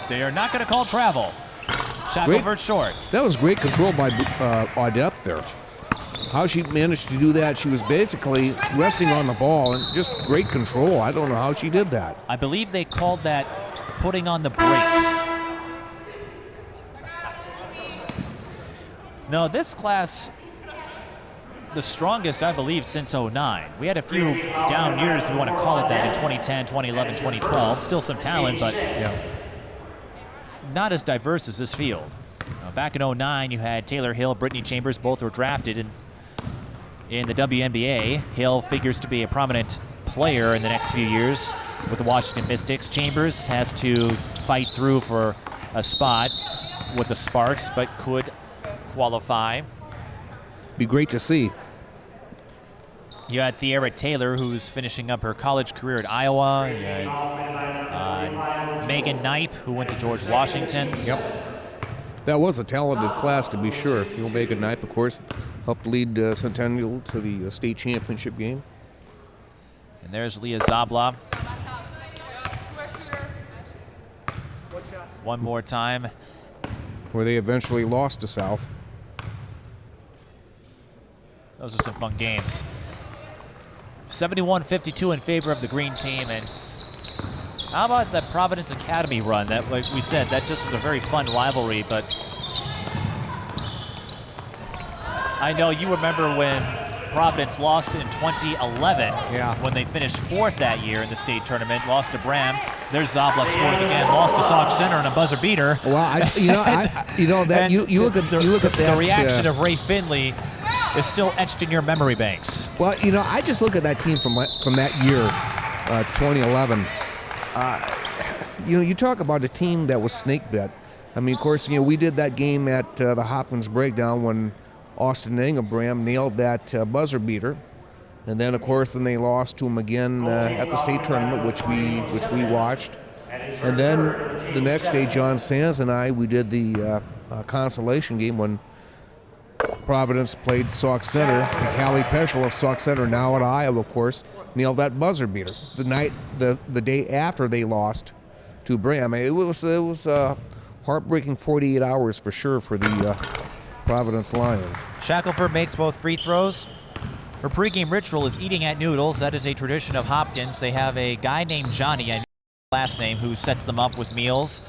S1: they are not going to call travel. Shackelford short.
S7: That was great control by Audette there. How she managed to do that, she was basically resting on the ball and just great control. I don't know how she did that.
S1: I believe they called that putting on the brakes. No, this class, the strongest, I believe, since 09. We had a few down years, if you want to call it that, in 2010, 2011, 2012. Still some talent, but not as diverse as this field. Back in 09, you had Taylor Hill, Brittany Chambers, both were drafted in the WNBA. Hill figures to be a prominent player in the next few years with the Washington Mystics. Chambers has to fight through for a spot with the Sparks, but could qualify.
S7: Be great to see.
S1: You had Thierra Taylor, who's finishing up her college career at Iowa. You had Megan Knipe, who went to George Washington.
S7: Yep. That was a talented class, to be sure. Megan Knipe, of course, helped lead Centennial to the state championship game.
S1: And there's Leah Szabla. One more time.
S7: Where they eventually lost to South.
S1: Those are some fun games. 71-52 in favor of the green team. And how about that Providence Academy run? That, like we said, that just was a very fun rivalry. But I know you remember when Providence lost in 2011. When they finished 4th that year in the state tournament, lost to Bram. There's Szabla scored again, lost to Sauk Center on a buzzer beater.
S7: Well, you look at that.
S1: The reaction of Ray Finley is still etched in your memory banks.
S7: Well, I just look at that team from that year, 2011. You talk about a team that was snake bit. I mean, of course, we did that game at the Hopkins Breakdown when Austin Ingebram nailed that buzzer beater, and then of course they lost to him again at the state tournament, which we watched, and then the next day John Sands and we did the consolation game when Providence played Sauk Center, and Callie Peschel of Sauk Center, now at Iowa, of course, nailed that buzzer beater. The day after they lost to Bram, it was a heartbreaking 48 hours for sure for the Providence Lions.
S1: Shackelford makes both free throws. Her pregame ritual is eating at Noodles. That is a tradition of Hopkins. They have a guy named Johnny, I know his last name, who sets them up with meals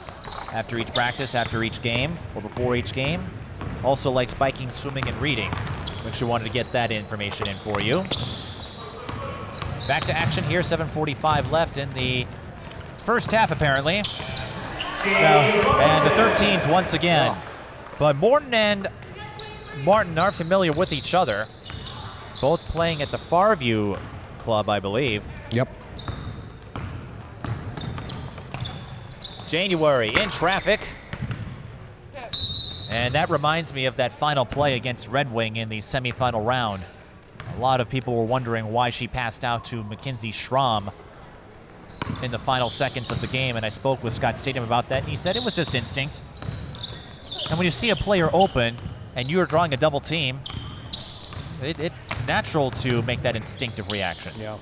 S1: after each practice, after each game, or before each game. Also likes biking, swimming, and reading. Actually wanted to get that information in for you. Back to action here, 7:45 left in the first half, apparently. And the 13s once again. But Morton and Martin are familiar with each other. Both playing at the Farview Club, I believe.
S7: Yep.
S1: January in traffic. And that reminds me of that final play against Red Wing in the semifinal round. A lot of people were wondering why she passed out to Mackenzie Schramm in the final seconds of the game, and I spoke with Scott Stadium about that, and he said it was just instinct. And when you see a player open and you're drawing a double team, it's natural to make that instinctive reaction.
S7: Yeah.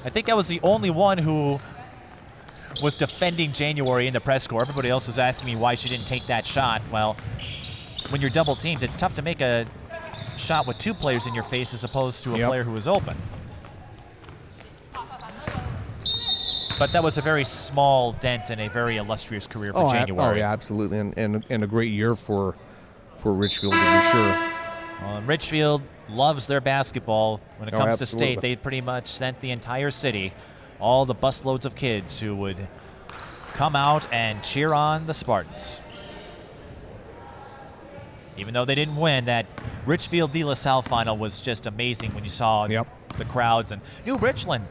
S1: I think I was the only one who was defending January in the press corps. Everybody else was asking me why she didn't take that shot. Well, when you're double teamed, it's tough to make a shot with two players in your face as opposed to a player who is open. But that was a very small dent in a very illustrious career for January.
S7: Oh, yeah, absolutely, and a great year for Richfield, to be sure.
S1: Richfield loves their basketball. When it comes to
S7: absolutely.
S1: state, they pretty much sent the entire city all the busloads of kids who would come out and cheer on the Spartans. Even though they didn't win, that Richfield DeLaSalle final was just amazing when you saw the crowds. And New Richland,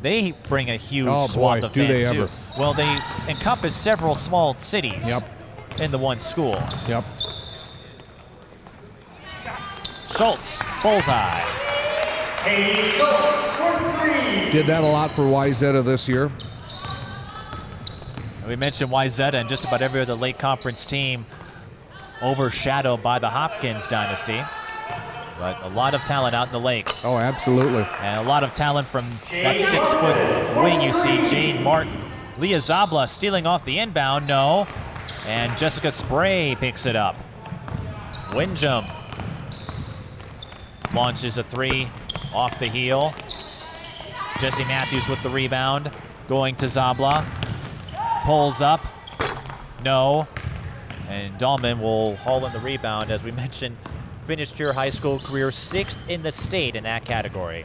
S1: they bring a huge swath of fans
S7: they
S1: too.
S7: ever.
S1: Well, they encompass several small cities in the one school. Schultz, bullseye.
S7: Did that a lot for Wayzata this year.
S1: We mentioned Wayzata and just about every other Lake Conference team overshadowed by the Hopkins dynasty. But a lot of talent out in the Lake.
S7: Oh, absolutely.
S1: And a lot of talent from that 6-foot wing you see, Jade Martin. Leah Szabla stealing off the inbound, no. And Jessica Spray picks it up. Winjum launches a 3 off the heel. Jessie Mathews with the rebound, going to Szabla. Pulls up, no. And Dahlman will haul in the rebound. As we mentioned, finished your high school career 6th in the state in that category.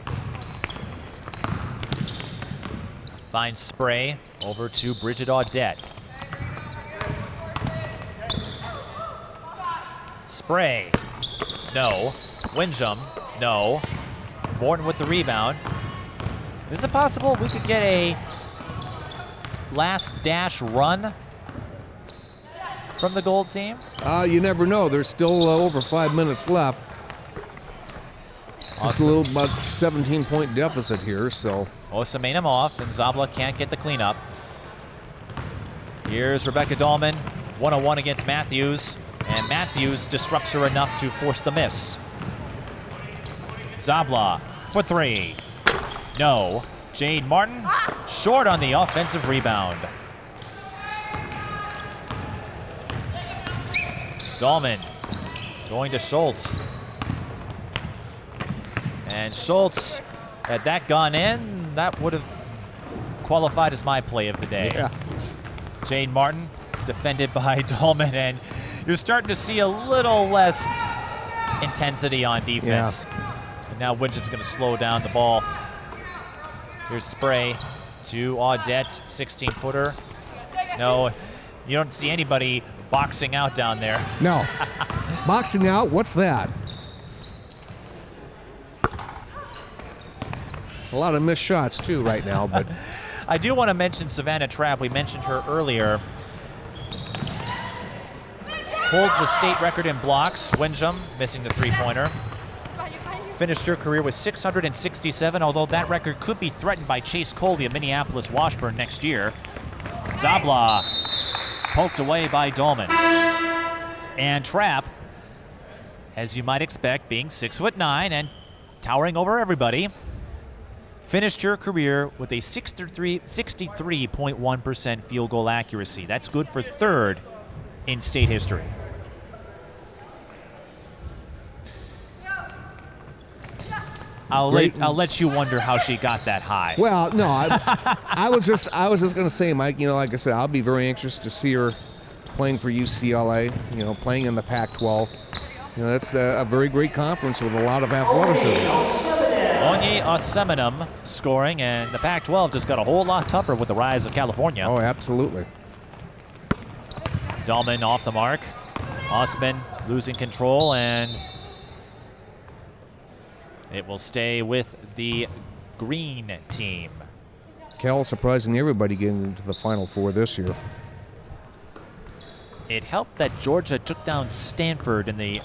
S1: Finds Spray over to Bridget Audette. Spray, no. Winjum, no. Morton with the rebound. Is it possible we could get a last dash run from the gold team?
S7: You never know. There's still over 5 minutes left. Just a little about 17-point deficit here, so.
S1: Osemenam off, and Szabla can't get the cleanup. Here's Rebekah Dahlman, 1-on-1 against Mathews, and Mathews disrupts her enough to force the miss. Szabla for 3. No. Jade Martin, short on the offensive rebound. Dahlman going to Schultz. And Schultz, had that gone in, that would have qualified as my play of the day.
S7: Yeah.
S1: Jade Martin defended by Dahlman, and you're starting to see a little less intensity on defense. And now Winjum's going to slow down the ball. Here's Spray to Audette, 16-footer. No, you don't see anybody boxing out down there.
S7: No. Boxing out, what's that? A lot of missed shots too right now, but.
S1: I do want to mention Savanna Trapp. We mentioned her earlier. Holds the state record in blocks. Winjum missing the 3-pointer. Finished her career with 667, although that record could be threatened by Chase Colby of Minneapolis Washburn next year. Szabla poked away by Dahlman. And Trapp, as you might expect, being 6'9" and towering over everybody, finished her career with a 63.1% field goal accuracy. That's good for 3rd in state history. I'll let you wonder how she got that high.
S7: Well, no, I was just going to say, Mike. You know, like I said, I'll be very anxious to see her playing for UCLA. You know, playing in the Pac-12. You know, that's a very great conference with a lot of athleticism.
S1: Onye Osemenam scoring, and the Pac-12 just got a whole lot tougher with the rise of California.
S7: Oh, absolutely.
S1: Dahlman off the mark. Ostman losing control, and it will stay with the green team.
S7: Cal surprising everybody getting into the Final Four this year.
S1: It helped that Georgia took down Stanford in the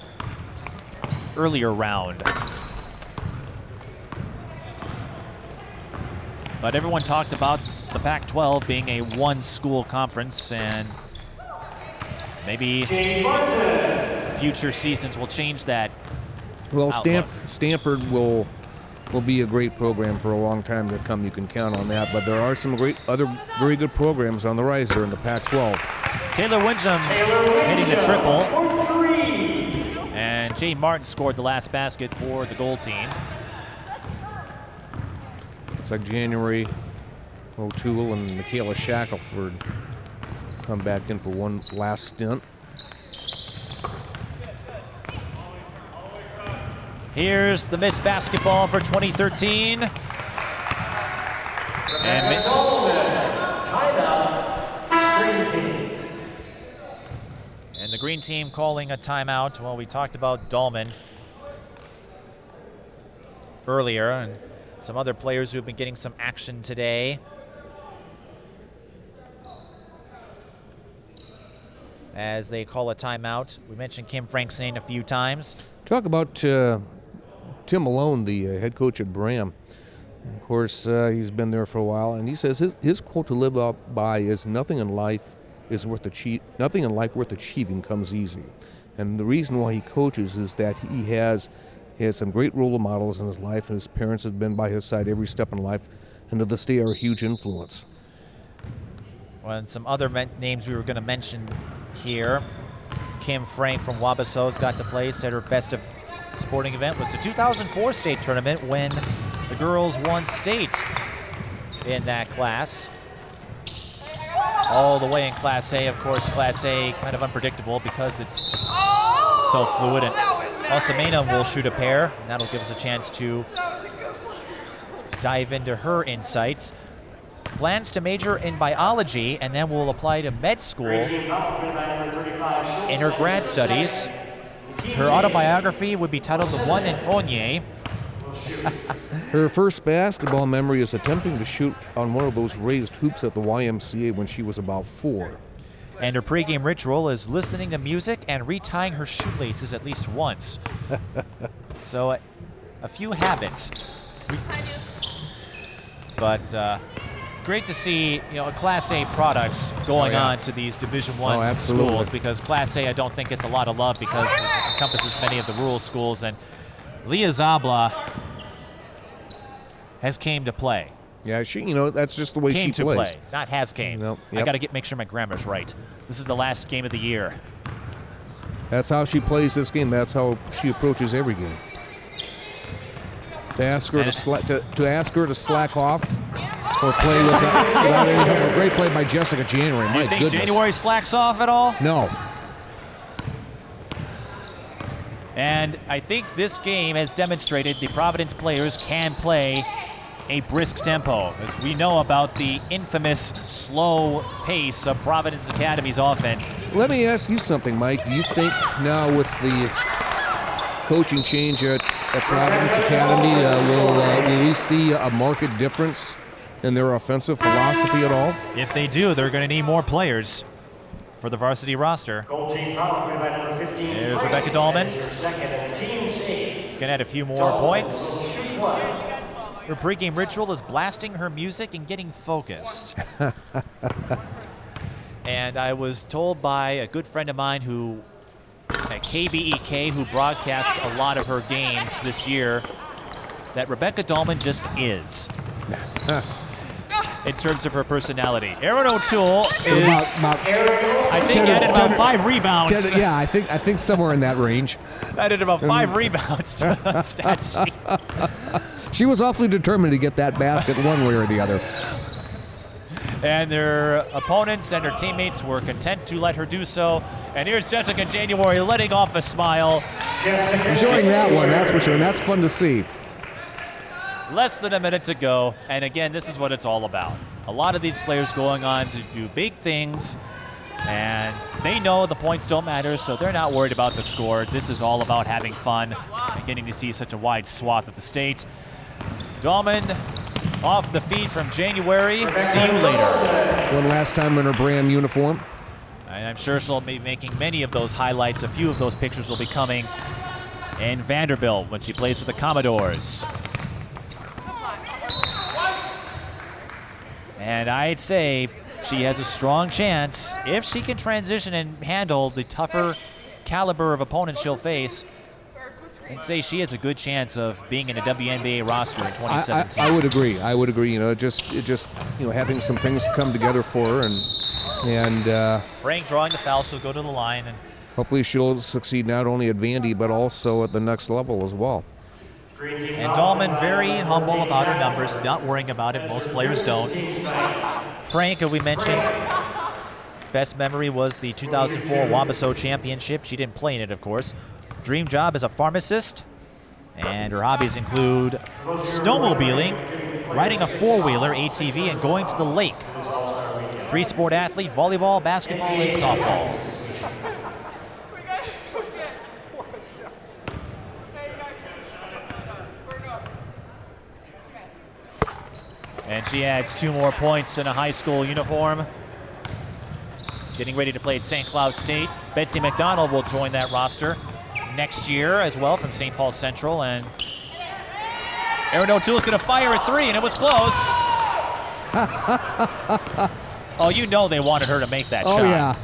S1: earlier round. But everyone talked about the Pac-12 being a one-school conference, and maybe future seasons will change that.
S7: Well, Stanford will be a great program for a long time to come. You can count on that. But there are some other very good programs on the rise there in the Pac-12.
S1: Taylor Winjum hitting the triple. And Jade Martin scored the last basket for the gold team.
S7: It's like January, O'Toole and Michaela Shackelford come back in for one last stint. Here's the missed basketball for 2013.
S1: And the green team calling a timeout. Well, we talked about Dahlman earlier and some other players who have been getting some action today. As they call a timeout. We mentioned Kim Frank's name a few times.
S7: Talk about Tim Malone, the head coach at Bram. Of course, he's been there for a while, and he says his quote to live up by is nothing in life worth achieving comes easy. And the reason why he coaches is that he has some great role models in his life, and his parents have been by his side every step in life, and to this day are a huge influence.
S1: Well, and some other names we were going to mention here. Kim Frank from Wabasso's got to play, said her best of sporting event was the 2004 state tournament when the girls won state in that class. All the way in Class A. Of course, Class A kind of unpredictable because it's so fluid. And Osemenam will shoot a pair, and that'll give us a chance to dive into her insights. Plans to major in biology and then will apply to med school in her grad studies. Her autobiography would be titled The One in Onye.
S7: Her first basketball memory is attempting to shoot on one of those raised hoops at the YMCA when she was about 4.
S1: And her pregame ritual is listening to music and retying her shoelaces at least once. So a few habits. But great to see, Class A products going on to these Division I schools, because Class A, I don't think gets a lot of love because it encompasses many of the rural schools. And Leah Szabla has came to play.
S7: Yeah, that's just the way she plays.
S1: Came to play, not has came.
S7: Yep.
S1: I got to make sure my grammar's right. This is the last game of the year.
S7: That's how she plays this game. That's how she approaches every game. To ask her to slack off or play without any hustle. Great play by Jessica January.
S1: Do you think January slacks off at all?
S7: No.
S1: And I think this game has demonstrated the Providence players can play a brisk tempo, as we know about the infamous slow pace of Providence Academy's offense.
S7: Let me ask you something, Mike. Do you think now with the coaching change at Providence Academy, will we see a marked difference in their offensive philosophy at all?
S1: If they do, they're going to need more players for the varsity roster. There's Rebekah Dahlman. Can add a few more points. Her pregame ritual is blasting her music and getting focused. And I was told by a good friend of mine who at KBEK, who broadcast a lot of her games this year, that Rebekah Dahlman just is. In terms of her personality. Erin O'Toole is, I think, added about 5 rebounds.
S7: I think somewhere in that range.
S1: Added about 5 rebounds to the stat sheet.
S7: She was awfully determined to get that basket one way or the other.
S1: And their opponents and her teammates were content to let her do so. And here's Jessica January letting off a smile.
S7: Enjoying that one, that's for sure, and that's fun to see.
S1: Less than a minute to go, and again, this is what it's all about. A lot of these players going on to do big things, and they know the points don't matter, so they're not worried about the score. This is all about having fun and getting to see such a wide swath of the state. Dahlman off the feed from January. See you later.
S7: One last time in her Bram uniform.
S1: And I'm sure she'll be making many of those highlights. A few of those pictures will be coming in Vanderbilt when she plays for the Commodores. And I'd say she has a strong chance, if she can transition and handle the tougher caliber of opponents she'll face, and say she has a good chance of being in a WNBA roster in 2017.
S7: I would agree. Just having some things come together for her, and
S1: Frank drawing the foul, she'll go to the line, and
S7: hopefully she'll succeed not only at Vandy but also at the next level as well.
S1: And Dahlman very humble about her numbers, not worrying about it. Most players don't. Frank, we mentioned, best memory was the 2004 Wabasso Championship. She didn't play in it, of course. Dream job as a pharmacist, and her hobbies include snowmobiling riding a four-wheeler ATV and going to the lake. Three-sport athlete, volleyball, basketball, and softball. And she adds 2 more points in a high school uniform. Getting ready to play at St. Cloud State. Betsy McDonald will join that roster next year as well from St. Paul Central. And Erin O'Toole's going to fire a 3, and it was close. Oh, you know they wanted her to make that shot.
S5: Oh, yeah.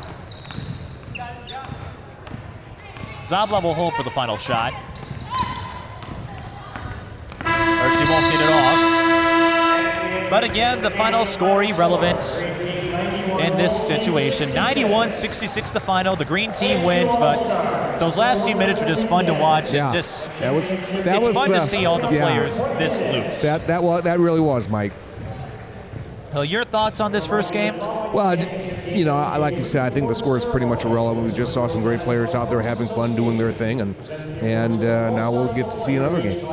S1: Szabla will hold for the final shot. Or she won't get it off. But again, the final score irrelevant in this situation. 91-66 the final. The green team wins, but those last few minutes were just fun to watch.
S5: Yeah,
S1: it's
S5: fun
S1: to see all the players this loose.
S5: That really was, Mike.
S1: Well, your thoughts on this first game?
S5: Well, you know, like you said, I think the score is pretty much irrelevant. We just saw some great players out there having fun doing their thing, and now we'll get to see another game.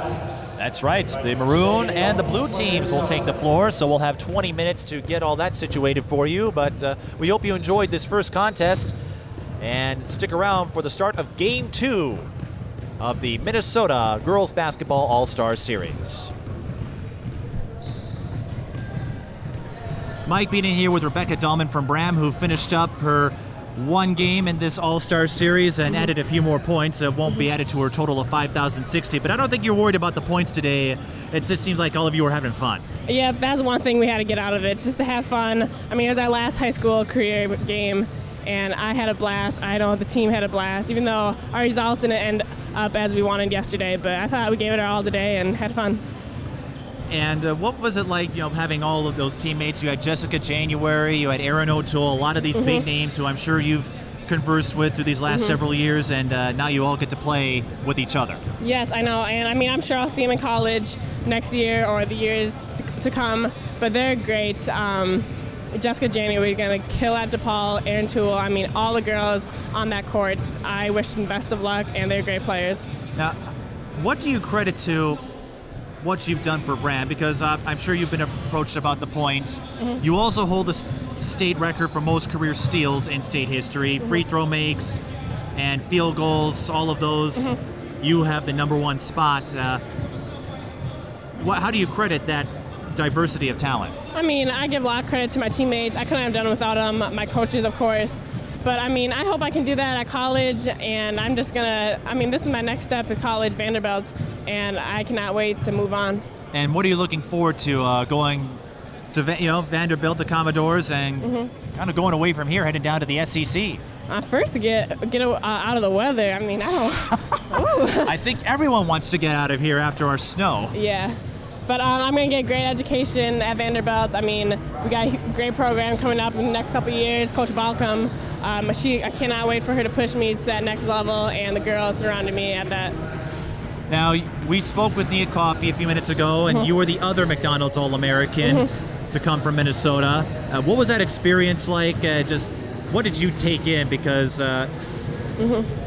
S1: That's right. The maroon and the blue teams will take the floor, so we'll have 20 minutes to get all that situated for you. But we hope you enjoyed this first contest, and stick around for the start of Game 2 of the Minnesota Girls Basketball All-Star Series. Mike being in here with Rebekah Dahlman from Bram, who finished up her one game in this All-Star Series and added a few more points. It won't be added to her total of 5,060, but I don't think you're worried about the points today. It just seems like all of you are having fun.
S8: Yeah, that's one thing we had to get out of it, just to have fun. I mean, it was our last high school career game, and I had a blast. I know the team had a blast, even though our results didn't end up as we wanted yesterday, but I thought we gave it our all today and had fun.
S1: And what was it like, you know, having all of those teammates? You had Jessica January, you had Erin O'Toole, a lot of these big names who I'm sure you've conversed with through these last several years, and now you all get to play with each other.
S8: Yes, I know, and I mean, I'm sure I'll see them in college next year or the years to come, but they're great. Jessica January is going to kill at DePaul, Erin O'Toole, I mean, all the girls on that court. I wish them best of luck, and they're great players.
S1: Now, what do you credit to what you've done for Bram? Because I'm sure you've been approached about the points. You also hold a state record for most career steals in state history, free throw makes and field goals, all of those. You have the #1 spot. How do you credit that diversity of talent?
S8: I mean, I give a lot of credit to my teammates. I couldn't have done it without them, my coaches, of course. But I mean, I hope I can do that at college, and I'm just gonna, I mean, this is my next step at college, Vanderbilt, and I cannot wait to move on.
S1: And what are you looking forward to going to, Vanderbilt, the Commodores, and kind of going away from here, heading down to the SEC?
S8: First to get out of the weather. I mean, I don't.
S1: I think everyone wants to get out of here after our snow.
S8: Yeah. But I'm going to get great education at Vanderbilt. I mean, we got a great program coming up in the next couple of years. Coach Balcom, I cannot wait for her to push me to that next level, and the girls surrounding me at that.
S1: Now, we spoke with Nia Coffey a few minutes ago, and you were the other McDonald's All-American to come from Minnesota. What was that experience like? Just what did you take in? Because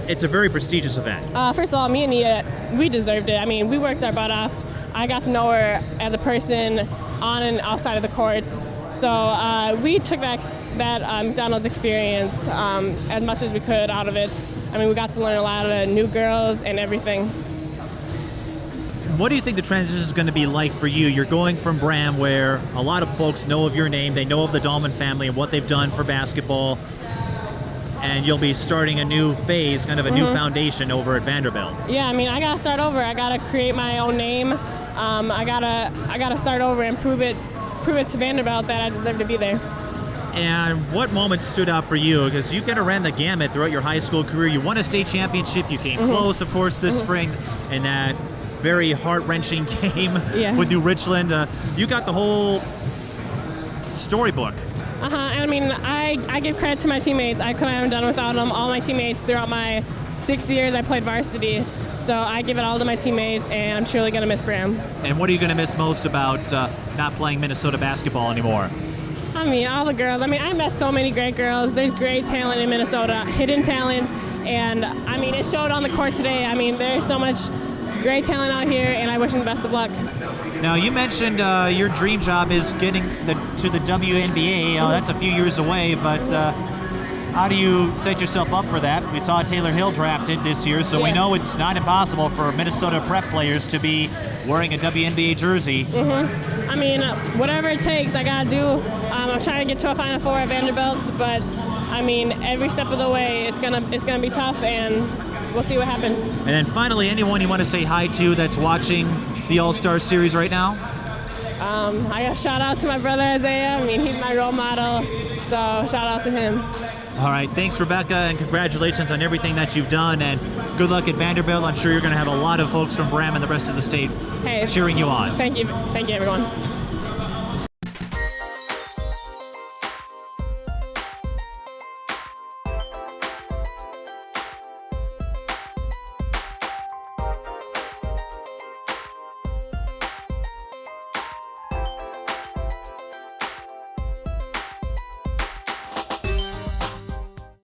S1: it's a very prestigious event.
S8: First of all, me and Nia, we deserved it. I mean, we worked our butt off. I got to know her as a person on and outside of the court. So we took that McDonald's experience as much as we could out of it. I mean, we got to learn a lot of new girls and everything.
S1: What do you think the transition is going to be like for you? You're going from Bram, where a lot of folks know of your name, they know of the Dahlman family and what they've done for basketball, and you'll be starting a new phase, kind of a new foundation over at Vanderbilt.
S8: Yeah, I mean, I gotta start over. I gotta create my own name. I gotta start over and prove it to Vanderbilt that I deserve to be there.
S1: And what moments stood out for you? Because you kind of ran the gamut throughout your high school career. You won a state championship. You came close, of course, this spring in that very heart-wrenching game with New Richland. You got the whole storybook.
S8: I mean, I give credit to my teammates. I couldn't have done it without them. All my teammates throughout my 6 years I played varsity. So I give it all to my teammates, and I'm truly going to miss Bram.
S1: And what are you going to miss most about not playing Minnesota basketball anymore?
S8: I mean, all the girls. I mean, I met so many great girls. There's great talent in Minnesota, hidden talent. And, I mean, it showed on the court today. I mean, there's so much great talent out here, and I wish him the best of luck.
S1: Now, you mentioned your dream job is getting to the WNBA. That's a few years away, but how do you set yourself up for that? We saw Taylor Hill drafted this year, so we know it's not impossible for Minnesota Prep players to be wearing a WNBA jersey.
S8: I mean, whatever it takes, I gotta do. I'm trying to get to a Final Four at Vanderbilt, but I mean, every step of the way, it's gonna be tough, and we'll see what happens.
S1: And then finally, anyone you want to say hi to that's watching the All-Star Series right now?
S8: I got a shout out to my brother Isaiah. I mean, he's my role model, so shout out to him.
S1: All right, thanks, Rebekah, and congratulations on everything that you've done, and good luck at Vanderbilt. I'm sure you're going to have a lot of folks from Bram and the rest of the state cheering you on.
S8: Thank you, everyone.